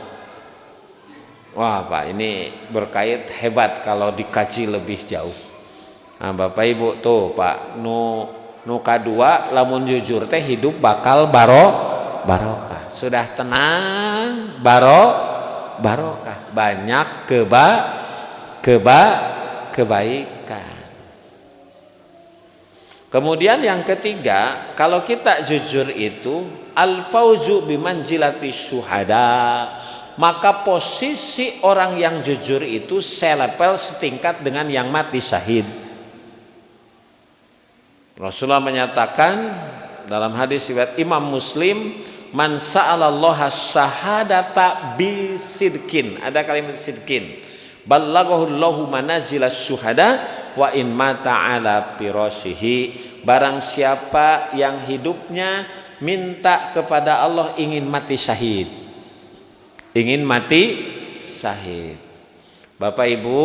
Wah Pak, ini berkait hebat kalau dikaji lebih jauh. Nah, Bapak Ibu tuh Pak, nu kadua lamun jujur teh hidup bakal barokah. Sudah tenang, barokah. Banyak kebaikan. Kemudian yang ketiga, kalau kita jujur itu al-fauzu bimanzilati syuhada, maka posisi orang yang jujur itu selepel setingkat dengan yang mati syahid. Rasulullah menyatakan dalam hadis riwayat Imam Muslim, man sa'alallaha syahadata bisidkin, ada kalimat sidkin, ballaghahu Allahu manazilas syuhada wa in mata ala firashihi. Barang siapa yang hidupnya minta kepada Allah ingin mati syahid, Bapak Ibu,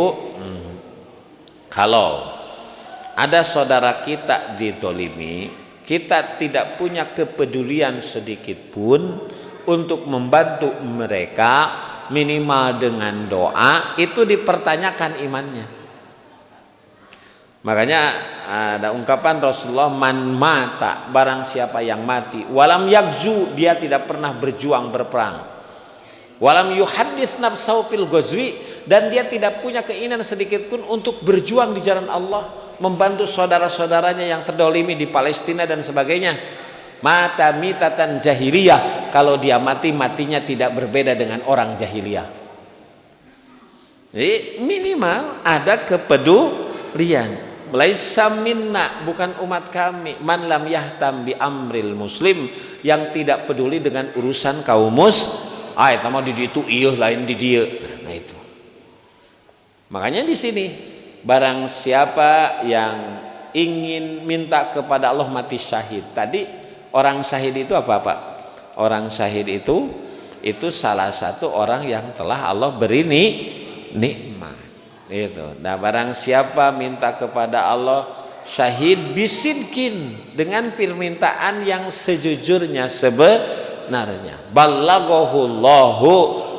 kalau ada saudara kita dizalimi, kita tidak punya kepedulian sedikit pun untuk membantu mereka, minimal dengan doa, itu dipertanyakan imannya. Makanya ada ungkapan Rasulullah, man mata, barang siapa yang mati, walam yagzu, dia tidak pernah berjuang berperang, walam yuhaddits nafsahu fil ghazwi, dan dia tidak punya keinginan sedikit pun untuk berjuang di jalan Allah, membantu saudara-saudaranya yang terdolimi di Palestina dan sebagainya, mata mitatan jahiliyah, kalau dia matinya tidak berbeda dengan orang jahiliyah. Jadi minimal ada kepedulian. Laisa minna, bukan umat kami, man lam yahtam bi amril muslim, yang tidak peduli dengan urusan kaum eta mah di ditu ieuh lain di dieu. Nah itu. Makanya di sini barang siapa yang ingin minta kepada Allah mati syahid. Tadi orang syahid itu apa Pak? Orang syahid itu salah satu orang yang telah Allah beri nikmat. Itu. Nah, barang siapa minta kepada Allah syahid bisidkin, dengan permintaan yang sejujurnya sebenarnya, ballaghahullahu,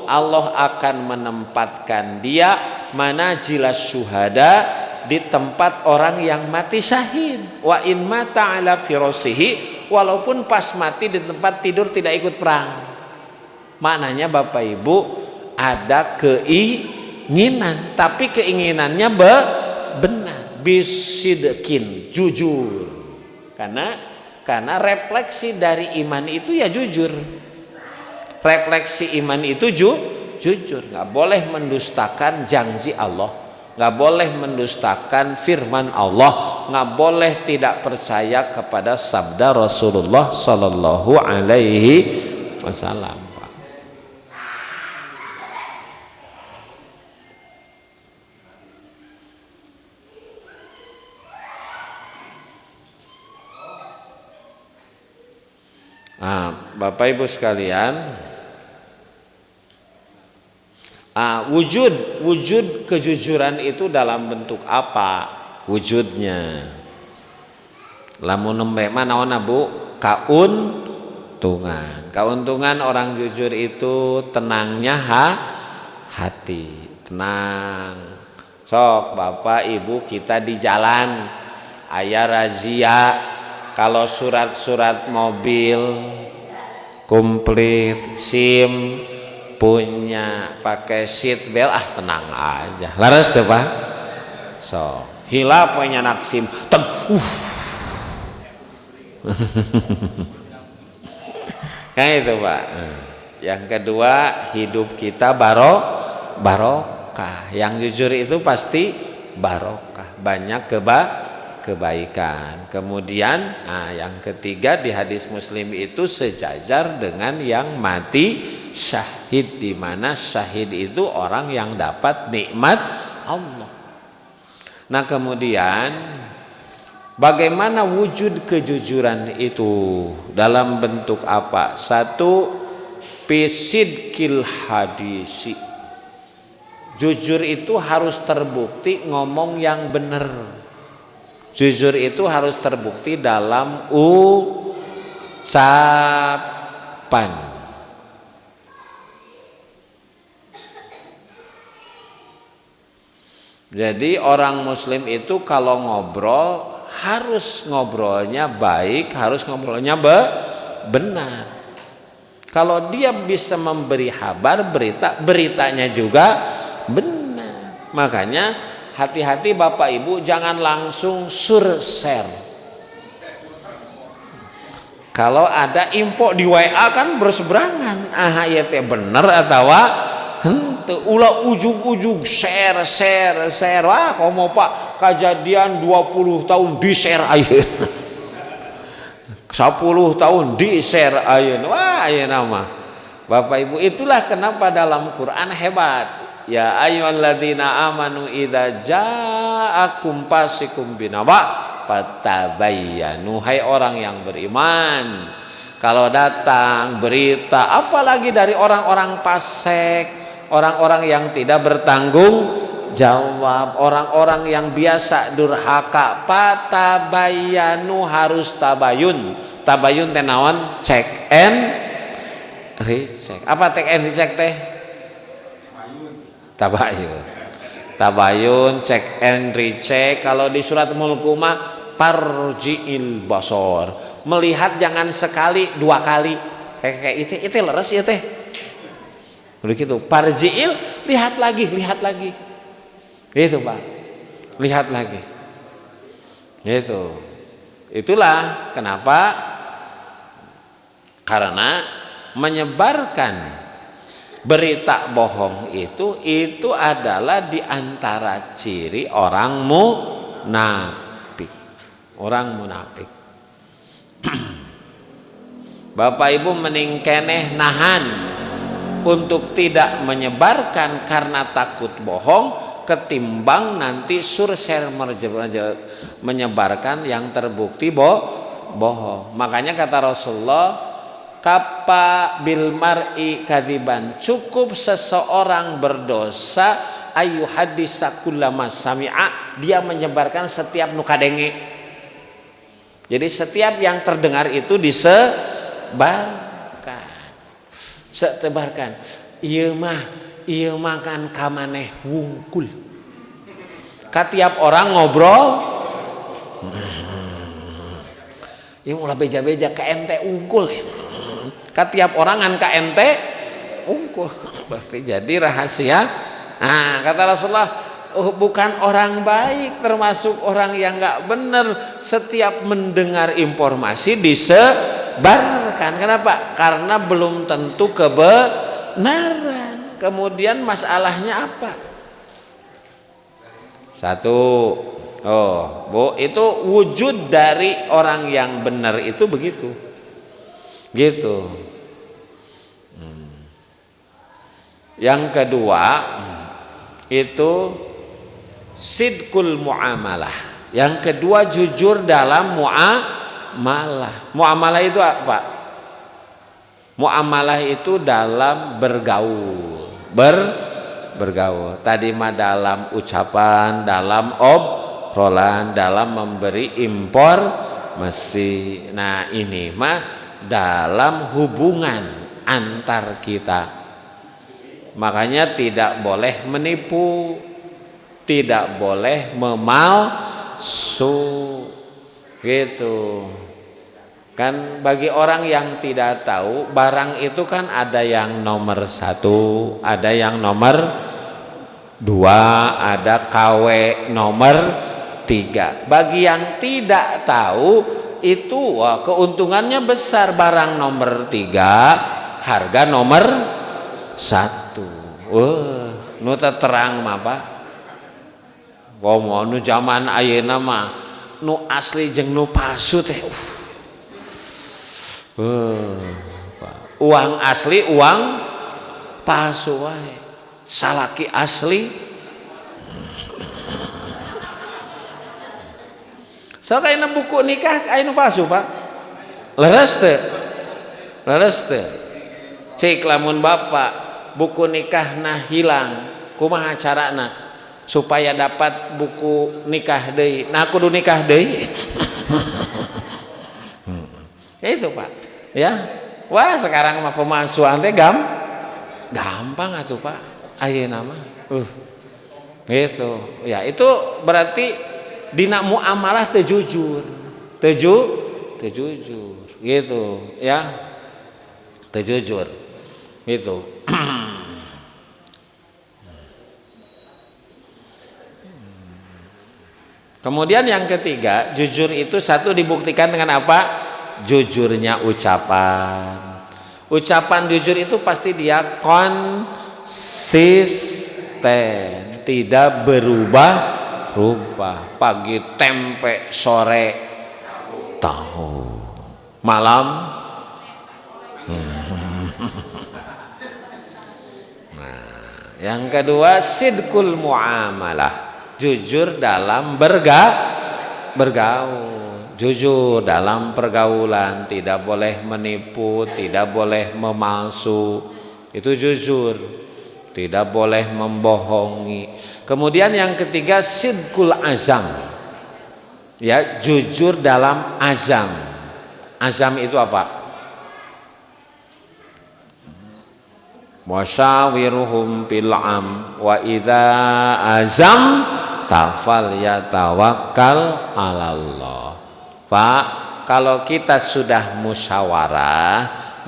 Allah akan menempatkan dia manajilas syuhada, di tempat orang yang mati syahid. Wa in mata ala firasihi, walaupun pas mati di tempat tidur tidak ikut perang. Maknanya Bapak Ibu ada keinginan, tapi keinginannya benar, bisidkin, jujur. Karena refleksi dari iman itu ya jujur. Refleksi iman itu jujur, nggak boleh mendustakan janji Allah, nggak boleh mendustakan firman Allah, nggak boleh tidak percaya kepada sabda Rasulullah Sallallahu Alaihi Wasallam. Nah, Bapak Ibu sekalian, wujud kejujuran itu dalam bentuk apa wujudnya? Lamun nembe naon Bu? Keuntungan orang jujur itu tenangnya hati, tenang. Sok Bapak Ibu kita di jalan aya razia, kalau surat-surat mobil komplit, SIM punya, pakai seat belt, tenang aja, laras tuh Pak. So hilap punya anak SIM kayak itu Pak. Yang kedua, hidup kita barokah. Yang jujur itu pasti barokah, banyak kebaikan. Kemudian yang ketiga, di hadis Muslim itu sejajar dengan yang mati syahid, di mana syahid itu orang yang dapat nikmat Allah. Nah, kemudian bagaimana wujud kejujuran itu, dalam bentuk apa? Satu, bisidqil hadisi. Jujur itu harus terbukti ngomong yang benar. Jujur itu harus terbukti dalam ucapan. Jadi orang muslim itu kalau ngobrol harus ngobrolnya baik, harus ngobrolnya benar. Kalau dia bisa memberi kabar, beritanya juga benar. Makanya hati-hati Bapak Ibu, jangan langsung share. Kalau ada info di WA kan berseberangan, ya teh bener atau henteu, ulah ujug-ujug share. Wah, komo Pak, kejadian 20 tahun di share ayeuna. 10 tahun di share ayeuna. Wah, ayeuna mah. Bapak Ibu, itulah kenapa dalam Quran hebat. Ya ayyuhalladzina amanu idza ja'akum fasiqun binaba fatabayyanu. Hai orang yang beriman, kalau datang berita apalagi dari orang-orang fasik, orang-orang yang tidak bertanggung jawab, orang-orang yang biasa durhaka, fatabayyanu, harus tabayun. Tabayun teh naon? Check and recheck. Apa check and recheck teh? Tabayun, check and recheck. Kalau di surat Mulku mah parji'il basor, melihat jangan sekali, 2 kali. Kayak itu leres ya teh. Begitu. Parji'il, lihat lagi. Itu Pak. Lihat lagi. Itu. Itulah kenapa, karena menyebarkan berita bohong itu adalah diantara ciri orang munafik. Bapak Ibu mending keneh nahan untuk tidak menyebarkan karena takut bohong, ketimbang nanti share menyebarkan yang terbukti bohong. Makanya kata Rasulullah, kapa bil mar'i kadziban, cukup seseorang berdosa ayu hadisa kullama sami'a, dia menyebarkan setiap nu kadenge. Jadi setiap yang terdengar itu sebarkan. Ieu mah kan kamaneh wungkul. Ka tiap orang ngobrol ieu ulah beja-beja ka ente wungkul. Ka tiap orang ngan ka ente wungkul. Berarti jadi rahasia. Nah, kata Rasulullah, bukan orang baik, termasuk orang yang nggak benar. Setiap mendengar informasi disebarkan. Kenapa? Karena belum tentu kebenaran. Kemudian masalahnya apa? Satu, Bu, itu wujud dari orang yang benar itu begitu, gitu. Yang kedua itu sidqul muamalah. Yang kedua jujur dalam muamalah. Muamalah itu apa? Muamalah itu dalam bergaul. Bergaul. Tadi mah dalam ucapan, dalam obrolan, dalam memberi informasi. Nah, ini mah dalam hubungan antar kita. Makanya tidak boleh menipu, tidak boleh memalsu, gitu. Kan bagi orang yang tidak tahu, barang itu kan ada yang nomor 1, ada yang nomor 2, ada KW nomor 3. Bagi yang tidak tahu itu keuntungannya besar, barang nomor 3, harga nomor 1. Nu terang mah Pak. Nu zaman ayeuna mah nu asli jeung nu palsu teh. Uang asli, uang palsu wae. Salaki asli. Sok ayeuna buku nikah aya nu palsu Pak. Leres teu? Leres teu? Cik lamun bapak buku nikah nah hilang, kumaha carana supaya dapat buku nikah deui? Nah kudu nikah deui. Itu Pak, ya. Wah sekarang mah pemalsuan teh gampang atuh Pak. Ayeuna mah. Gitu. Ya itu berarti dina muamalah teu jujur. Teu jujur. Gitu, ya. Teu jujur. Gitu. Kemudian yang ketiga, jujur itu satu dibuktikan dengan apa? Jujurnya ucapan. Ucapan jujur itu pasti dia konsisten, tidak berubah-ubah. Pagi tempe, sore tahu, malam yang kedua sidqul muamalah, jujur dalam bergaul, jujur dalam pergaulan, tidak boleh menipu, tidak boleh memalsu, itu jujur, tidak boleh membohongi. Kemudian yang ketiga sidqul azam, ya jujur dalam azam. Azam itu apa? Wasyawiruhum fil am wa idza azam tafal yatawakkal 'alallah. Pak, kalau kita sudah musyawarah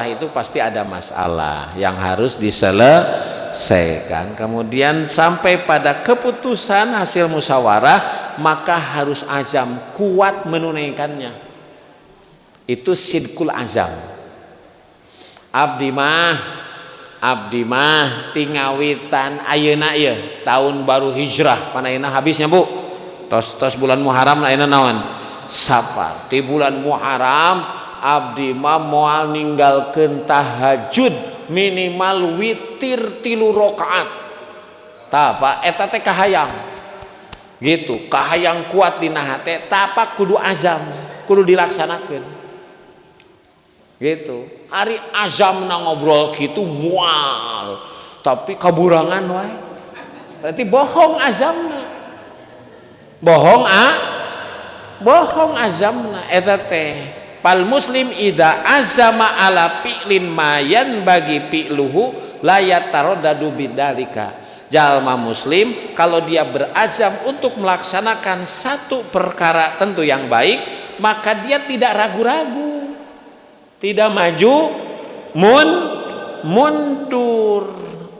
itu pasti ada masalah yang harus diselesaikan. Kemudian sampai pada keputusan hasil musyawarah, maka harus azam, kuat menunaikannya. Itu sidqul azam. Abdi mah tingawitan ayeuna ieu tahun baru hijrah panaina habisnya Bu. Tos bulan Muharram ayeuna naon? Safar. Ti bulan Muharram abdi mah moal ninggalkeun tahajud minimal witir 3 rakaat. Tah Pak eta teh kahayang. Gitu, kahayang kuat dina hate, tapak kudu azam, kudu dilaksanakeun. Gitu. Ari azam na ngobrol gitu mual, tapi kaburangan wae. berarti bohong azamna. Bohong azamna eta teh. Pal muslim ida azama ala fi'lin mayan bagi fi'luhu la yataradadu bidzalika. Jalma muslim kalau dia berazam untuk melaksanakan satu perkara tentu yang baik, maka dia tidak ragu-ragu, tidak maju mundur,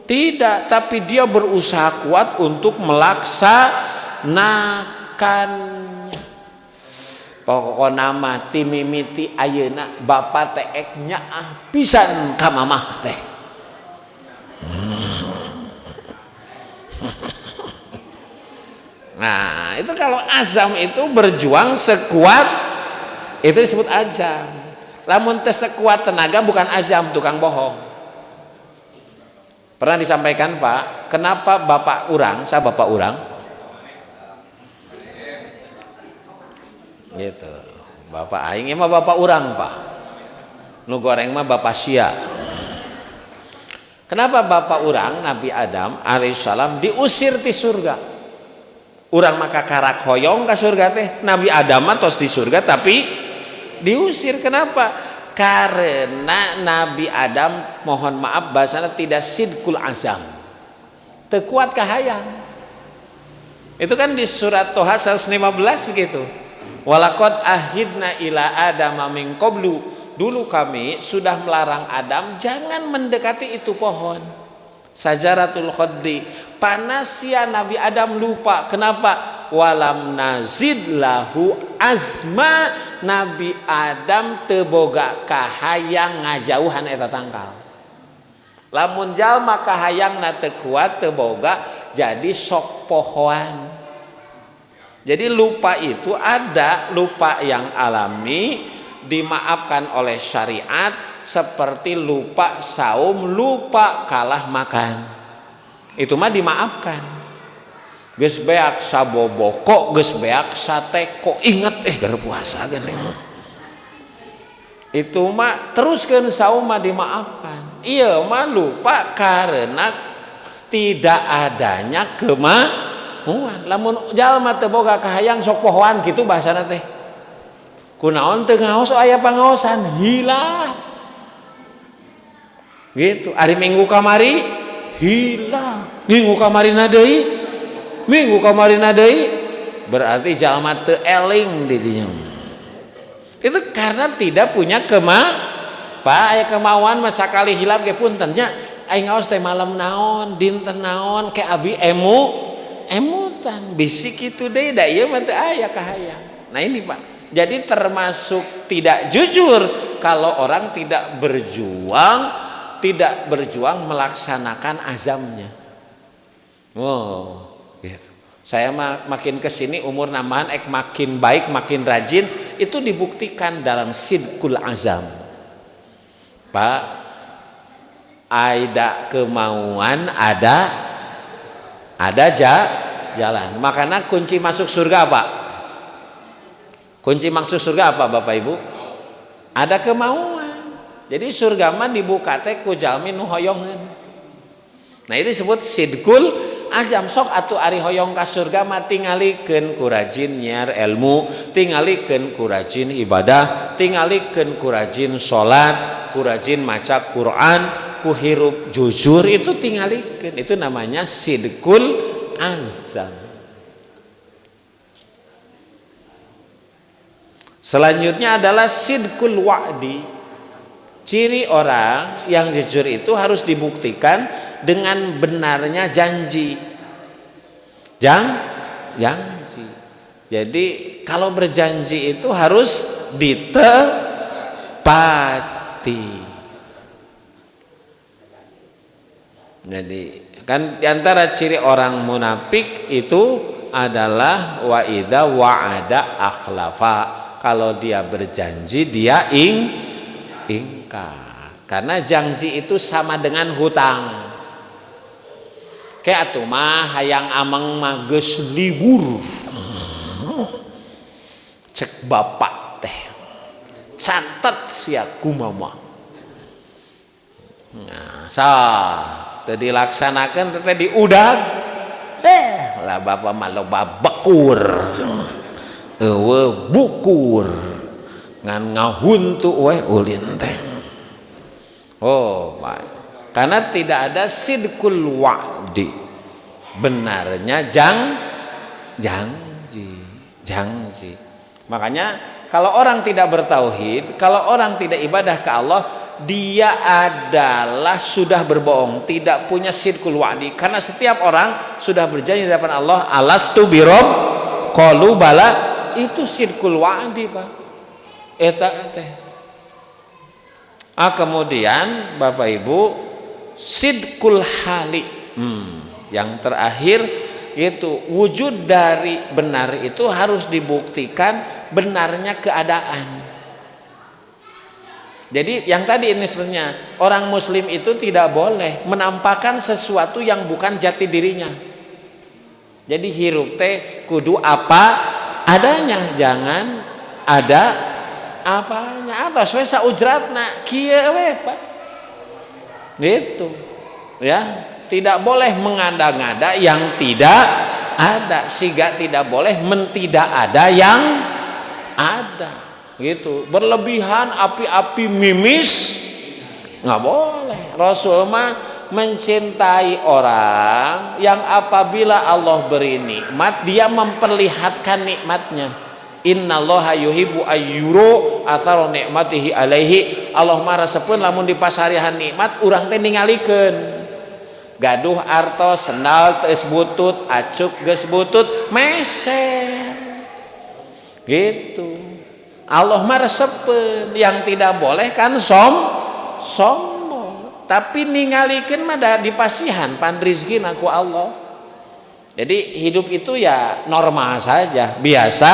tidak, tapi dia berusaha kuat untuk melaksanakannya. Pokoknya mah timimiti ayeuna bapak teh ek nyaah pisan ka mamah teh. Nah, itu kalau azam itu berjuang sekuat itu disebut azam. Lamun teu sekuat tenaga bukan azam, tukang bohong. Pernah disampaikan Pak, kenapa bapak urang, saya bapak urang? Gitu. Bapak aing mah bapak urang, Pak. Nu goreng mah bapak sia. Kenapa bapak urang Nabi Adam alaihissalam diusir di surga? Urang maka karak hoyong ke surga teh. Nabi Adam mah tos di surga tapi diusir. Kenapa? Karena Nabi Adam mohon maaf bahasanya tidak sidkul azam, teu kuat kahayang. Itu kan di surat Toha 115 begitu. Walaqad ahidna ila adama min qablu, dulu kami sudah melarang Adam jangan mendekati itu pohon sajaratul khaddi. Panasya Nabi Adam lupa. Kenapa? Walam nazid lahu azma, Nabi Adam teu boga kahayang ngajauhan eta tangkal. Lamun jalma kahayangna teu kuat teu boga jadi sok pohoan. Jadi lupa itu ada lupa yang alami dimaafkan oleh syariat, seperti lupa saum, lupa kalah makan. Itu mah dimaafkan. Geus beak saboboko, geus beak sateko, inget gara puasa geuning. Itu mah teruskeun saum mah dimaafkan. Ieu mah lupa karena tidak adanya kemauan. Lamun jalma teu boga kahayang sok pohoan kitu bahasana teh. Kunaon teu ngaos aya pangaosan hilaf. Gitu. Ari minggu kamari hilang. Minggu kamarina deui. Minggu kamarina deui. Berarti jalma teu eling di dieu. Itu karena tidak punya Pak aya kemauan mah sakali hilap ge punten nya. Aing ngaos teh malam naon, dinten naon, ke abi emutan bisik itu deui da ieu mah teu aya kahayang. Nah ini Pak. Jadi termasuk tidak jujur kalau orang tidak berjuang melaksanakan azamnya. Oh, gitu. Saya makin kesini umur nambahan makin baik, makin rajin, itu dibuktikan dalam sidqul azam. Pak, ada kemauan, ada jalan. Makanya kunci masuk surga apa? Kunci masuk surga apa Bapak Ibu? Ada kemauan. Jadi surga mah dibuka teh ku jalmi nu hoyongeun. Nah ini disebut sidqul azam. Sok atuh ari hoyong ka surga mah tingalikeun ku rajin nyiar ilmu, tingalikeun ku rajin ibadah, tingalikeun ku rajin salat, ku rajin maca Quran, ku hirup jujur, itu tingalikeun. Itu namanya sidqul azam. Selanjutnya adalah sidqul wa'di. Ciri orang yang jujur itu harus dibuktikan dengan benarnya janji. Janji. Jadi kalau berjanji itu harus ditepati. Jadi kan diantara ciri orang munafik itu adalah wa idza wa'ada akhlafa. Kalau dia berjanji dia ingkar. Karena janji itu sama dengan hutang. Kayak atuh mah hayang ameng mah geus libur. Cek bapak teh. Catet sia kumaha. Nah, teu dilaksanakeun teh diudag. lah bapak malu babekur bukur ngan ngahuntu ulin teh. Oh baik, karena tidak ada sidqul wa'di, benarnya janji. Makanya kalau orang tidak bertauhid, kalau orang tidak ibadah ke Allah, dia adalah sudah berbohong, tidak punya sidqul wa'di. Karena setiap orang sudah berjanji di hadapan Allah, alastu birob, qalu bala, itu sidqul wa'di Pak. Eta teh. Kemudian Bapak Ibu, sidqul hali. Yang terakhir itu wujud dari benar itu harus dibuktikan benarnya keadaan. Jadi yang tadi ini sebenarnya orang muslim itu tidak boleh menampakkan sesuatu yang bukan jati dirinya. Jadi hirup teh kudu apa adanya, jangan ada apanya atau sesuai saujratna kieu we Pak. Gitu. Ya, tidak boleh mengada-ngada yang tidak ada, siga tidak boleh mentidak ada yang ada. Gitu, berlebihan api-api mimis nggak boleh. Rasul mah mencintai orang yang apabila Allah beri nikmat dia memperlihatkan nikmatnya. Innallaha yuhibbu ayyuru athara nikmatihi alaihi. Allah mah resepkeun lamun di pasarihan nikmat urang teh ningalikeun. Gaduh artos sendal geus butut, acuk geus butut, meser. Gitu. Allah mah resepkeun, yang tidak boleh kan sombong. Tapi ningalikeun mah da dipasihan pan rizqina ku Allah. Jadi hidup itu ya normal saja, biasa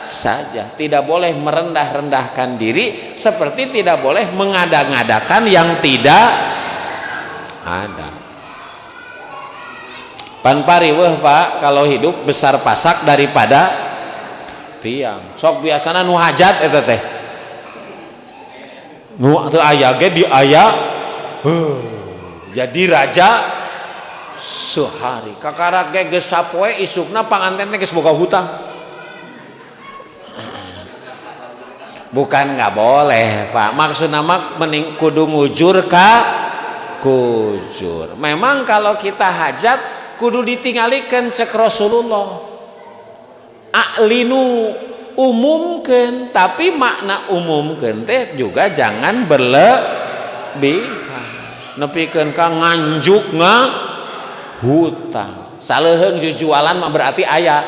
saja. Tidak boleh merendah-rendahkan diri, seperti tidak boleh mengada-ngadakan yang tidak ada. Pan pariweuh Pak, kalau hidup besar pasak daripada tiang. Sok biasana nu hajat eta teh. Nu teu aya ge di aya jadi raja sehari. Kakara ge geus sapoe isukna panganten teh geus boga hutang. Bukan nggak boleh Pak, maksudna mah mending kudu ngujur ka kujur. Memang kalau kita hajat kudu ditinggalikeun cek Rasulullah. Aklinu umumkeun, tapi makna umumkeun teh juga jangan berlebihan. Nepikeun ka nganjuk hutang. Saleuheung jujualan mah berarti aya.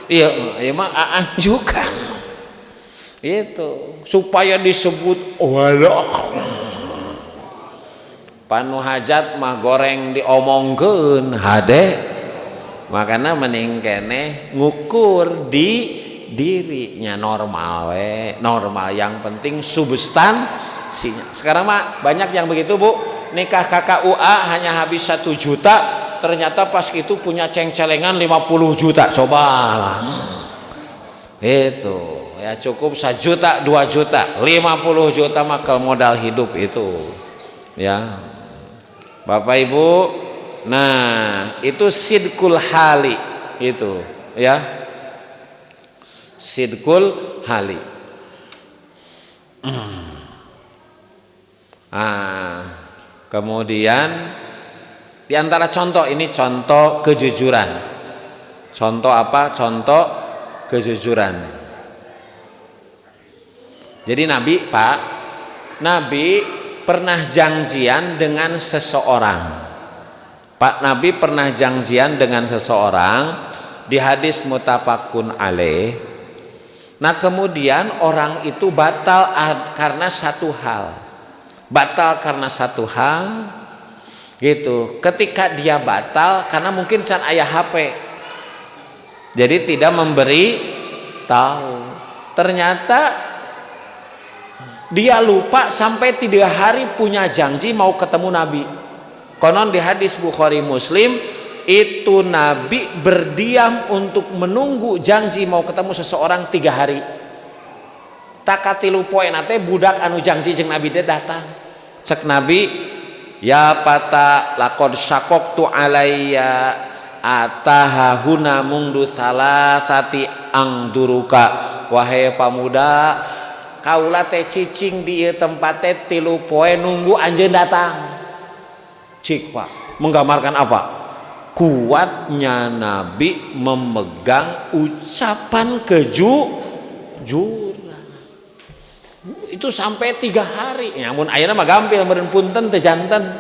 Iya mah anjukan. Itu supaya disebut walah. Panu hajat mah goreng diomongkeun hade. Makanya mending kene ngukur di dirinya normal we, normal, yang penting substansinya. Sekarang mah banyak yang begitu Bu, nikah KKUA hanya habis 1 juta, ternyata pas itu punya ceng-celengan 50 juta. Coba itu ya cukup 1 juta 2 juta 50 juta mah modal hidup itu ya Bapak Ibu. Nah itu sidqul hali itu ya, sidqul hali. Kemudian diantara contoh ini contoh kejujuran. Contoh apa? Contoh kejujuran. Jadi Nabi Pak, Nabi pernah janjian dengan seseorang. Pak Nabi pernah janjian dengan seseorang di hadis muttafaqun alaih. Nah kemudian orang itu batal karena satu hal. Batal karena satu hal gitu. Ketika dia batal karena mungkin can aya HP. Jadi tidak memberi tahu. Ternyata dia lupa sampai 3 hari punya janji mau ketemu Nabi. Konon di hadis Bukhari Muslim itu Nabi berdiam untuk menunggu janji mau ketemu seseorang 3 hari. Takatilu poe nate budak anu janji jeung Nabi teh datang. Cek Nabi, ya pata laqad syaqaqtu alayya atahahuna mungdu salasati angduruka, wahai pamuda kaula teh cicing di tempat teh 3 poe nunggu anjeun datang. Cik Pak, menggambarkan apa? Kuatnya Nabi memegang ucapan kejujuran. Itu sampai 3 hari. Ya ampun, ayeuna mah gampil meureun punten teu janten.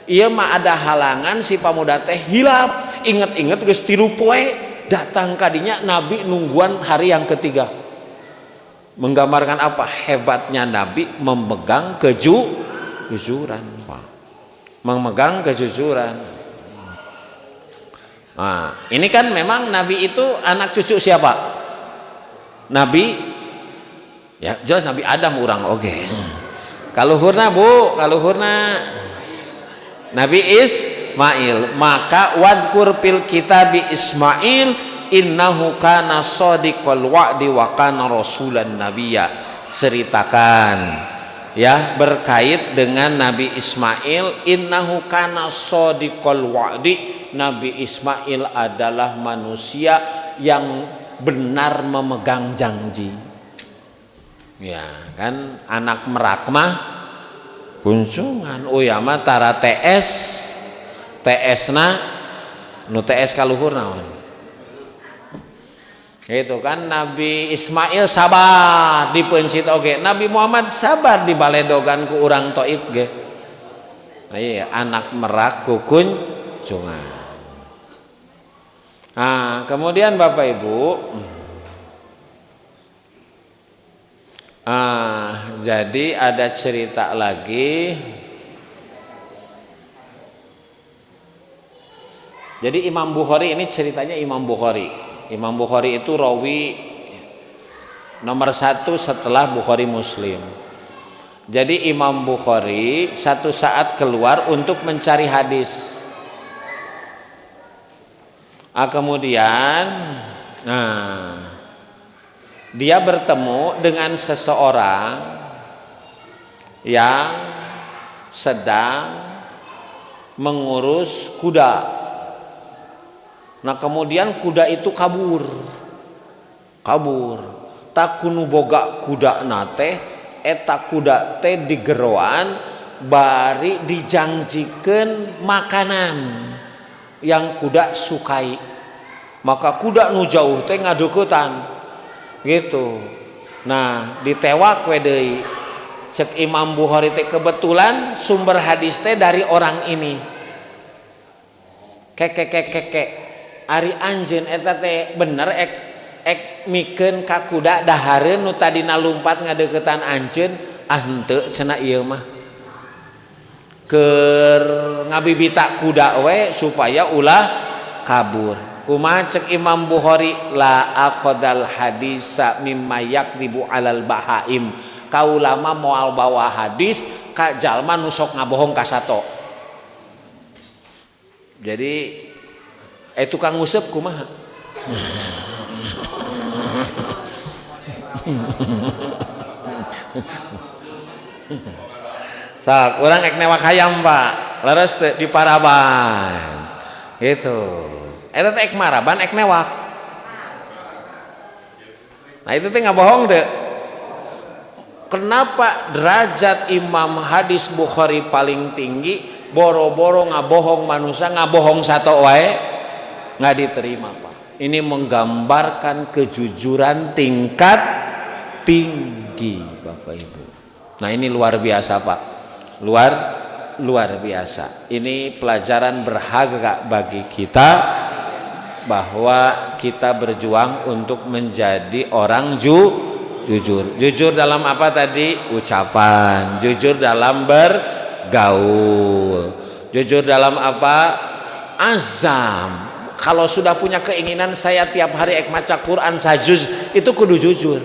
Ieu mah ada halangan si pamuda teh hilap. Inget-inget geus 3 poe datang kadinya Nabi nungguan hari yang ketiga. Menggambarkan apa? Hebatnya Nabi memegang kejujuran, Pak. Memegang kejujuran. Nah, ini kan memang Nabi itu anak cucu siapa? Nabi, ya jelas Nabi Adam urang oge. Kaluhurna Bu, kaluhurna Nabi Ismail. Maka wadkur fil kitabi Ismail innahu kana shadiqal wa'di wa kana rasulan nabiyya. Ceritakan ya berkait dengan Nabi Ismail, innahu kana shadiqal wa'di. Nabi Ismail adalah manusia yang benar memegang janji. Ya kan, anak merak mah kunjungan. Ya mah tara TS na nu TS kaluhur naon. Itu kan Nabi Ismail sabar di pencit oge. Nabi Muhammad sabar di baledogan ku urang Thaif ge. Nah, iya, anak merak ku kunjungan. Nah, kemudian Bapak Ibu, jadi ada cerita lagi. Jadi Imam Bukhari ini ceritanya Imam Bukhari. Imam Bukhari itu rawi nomor 1 setelah Bukhari Muslim. Jadi Imam Bukhari satu saat keluar untuk mencari hadis. Kemudian dia bertemu dengan seseorang yang sedang mengurus kuda. Nah kemudian kuda itu kabur. Tak kunu boga kuda nate, eta kuda teh digeroan bari dijanjikeun makanan yang kuda sukai. Maka kuda nu jauh teh ngadeuketan gitu. Nah ditewak we deui. Cek Imam Bukhari teh kebetulan sumber hadis teh dari orang ini. Kek ari anjeun eta teh bener ek mikeun ka kuda dahareun nu tadina lumpat ngadeuketan anjeun. Henteu cenah ieu mah keur ngabibita kuda we supaya ulah kabur. Kumaha cek Imam Bukhari, la aqdal hadisa mimma yakdzibu alal bahaim. Kaula mah moal bawa hadis ka jalma nu sok ngabohong ka sato. Jadi tukang nguseup kumaha? Sak urang ek newak hayam Pak, leres teh di Paraban. Gitu. Eta teh ek maraban ek newak. Nah itu teh ngabohong teh. Kenapa derajat Imam hadis Bukhari paling tinggi? Boro-boro ngabohong manusia, ngabohong sato wae nggak diterima Pak. Ini menggambarkan kejujuran tingkat tinggi Bapak Ibu. Nah ini luar biasa Pak. Luar biasa. Ini pelajaran berharga bagi kita bahwa kita berjuang untuk menjadi orang jujur. Jujur dalam apa tadi? Ucapan. Jujur dalam bergaul. Jujur dalam apa? Azam. Kalau sudah punya keinginan saya tiap hari ek maca Quran sajuz, itu kudu jujur.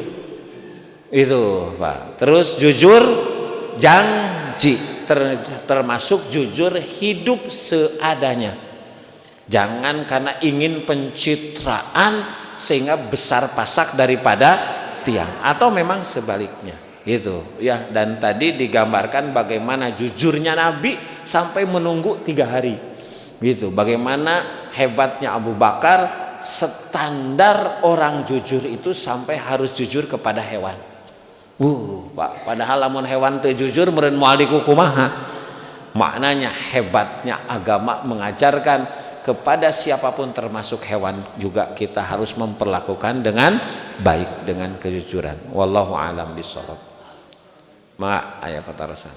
Itu Pak. Terus jujur janji. Termasuk jujur hidup seadanya. Jangan karena ingin pencitraan sehingga besar pasak daripada tiang, atau memang sebaliknya gitu ya. Dan tadi digambarkan bagaimana jujurnya Nabi sampai menunggu 3 hari gitu. Bagaimana hebatnya Abu Bakar, standar orang jujur itu sampai harus jujur kepada hewan. Pak, padahal lamun hewan teu jujur meureun moal dikukumaha. Maknanya hebatnya agama mengajarkan kepada siapapun termasuk hewan juga kita harus memperlakukan dengan baik, dengan kejujuran. Wallahu a'lam bishawab. Ma aya patarasan.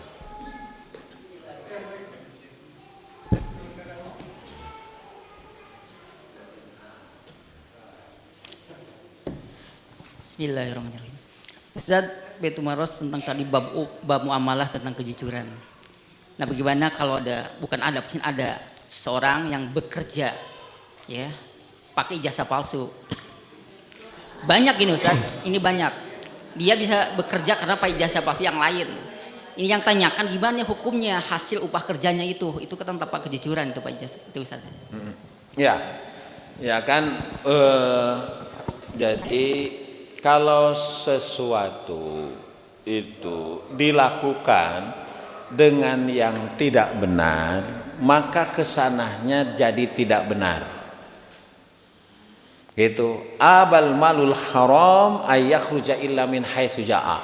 Bismillahirrahmanirrahim. Ustaz, betul maros tentang tadi bab muamalah tentang kejujuran. Nah, bagaimana kalau ada seorang yang bekerja ya pakai ijazah palsu. Banyak ini Ustaz, ini banyak. Dia bisa bekerja karena pakai ijazah palsu yang lain. Ini yang tanyakan gimana hukumnya hasil upah kerjanya itu kan tanpa kejujuran itu Pak ijazah itu Ustaz. Ya. Ya kan jadi kalau sesuatu itu dilakukan dengan yang tidak benar, maka kesananya jadi tidak benar. Gitu. Abal malul haram ayakhruja illa min haitsu jaa.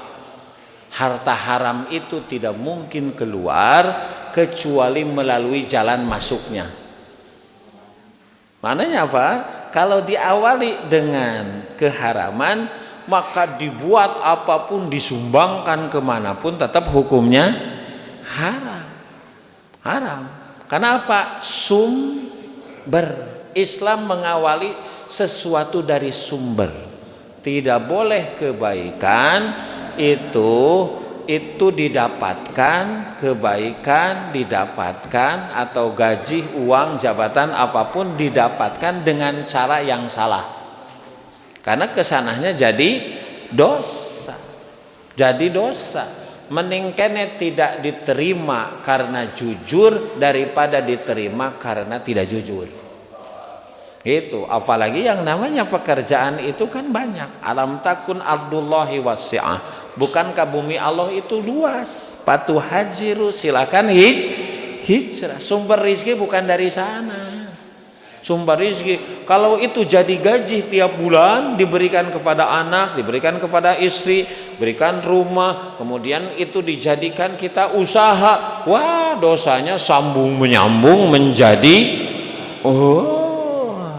Harta haram itu tidak mungkin keluar kecuali melalui jalan masuknya. Maknanya apa? Kalau diawali dengan keharaman, maka dibuat apapun, disumbangkan kemanapun, tetap hukumnya haram. Karena apa? Sumber. Islam mengawali sesuatu dari sumber. Tidak boleh kebaikan itu didapatkan, kebaikan didapatkan, atau gaji, uang, jabatan apapun didapatkan dengan cara yang salah. Karena kesananya jadi dosa. Mending kene tidak diterima karena jujur daripada diterima karena tidak jujur. Itu apalagi yang namanya pekerjaan itu kan banyak. Alam takun ardullahi wasi'ah. Bukankah bumi Allah itu luas? Patuh hajiru, silakan hijrah. Sumber rizki bukan dari sana. Sumber rizki kalau itu jadi gaji tiap bulan, diberikan kepada anak, diberikan kepada istri, berikan rumah, kemudian itu dijadikan kita usaha, wah dosanya sambung menyambung menjadi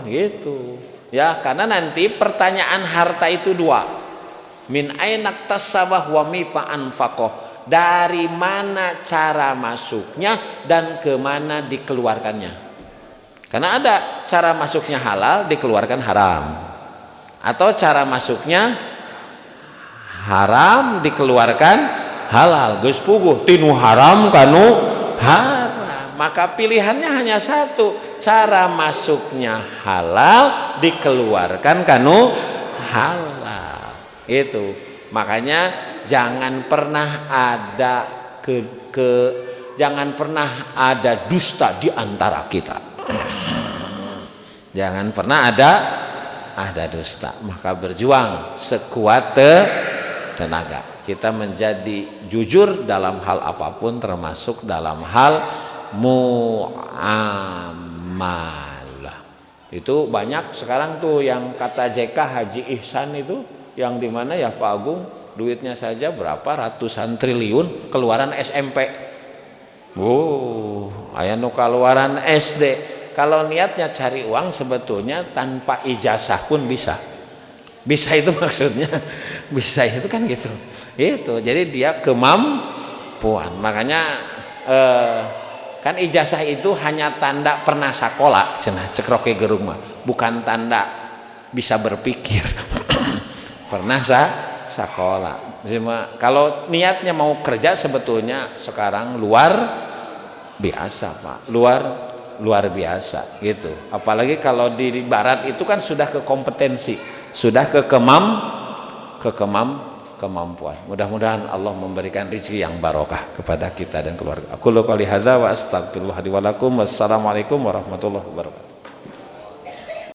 gitu ya. Karena nanti pertanyaan harta itu dua, min ainak tasabah wa mifa anfaqoh, dari mana cara masuknya dan kemana dikeluarkannya. Karena ada cara masuknya halal dikeluarkan haram, atau cara masuknya haram dikeluarkan halal. Geus puguh tinu haram kanu haram, maka pilihannya hanya satu, cara masuknya halal dikeluarkan kanu halal. Itu makanya jangan pernah ada jangan pernah ada dusta di antara kita. Jangan pernah ada dusta, maka berjuang sekuat tenaga kita menjadi jujur dalam hal apapun, termasuk dalam hal muamalah. Itu banyak sekarang tuh yang kata JK Haji Ihsan itu, yang dimana ya Pak Agung duitnya saja berapa ratusan triliun keluaran SMP. Aya nu keluaran SD. Kalau niatnya cari uang sebetulnya tanpa ijazah pun bisa. Bisa itu maksudnya, bisa itu kan gitu. Itu jadi dia kemampuan. Makanya kan ijazah itu hanya tanda pernah sekolah, cenah cek roke gerung mah, bukan tanda bisa berpikir. Pernah sekolah. Kalau niatnya mau kerja sebetulnya sekarang luar biasa Pak, luar biasa gitu. Apalagi kalau di barat itu kan sudah ke kompetensi, sudah ke kemampuan. Mudah-mudahan Allah memberikan rezeki yang barokah kepada kita dan keluarga. Aku qouli hadza wa astaghfirullah li wa lakum. Wassalamualaikum warahmatullahi wabarakatuh.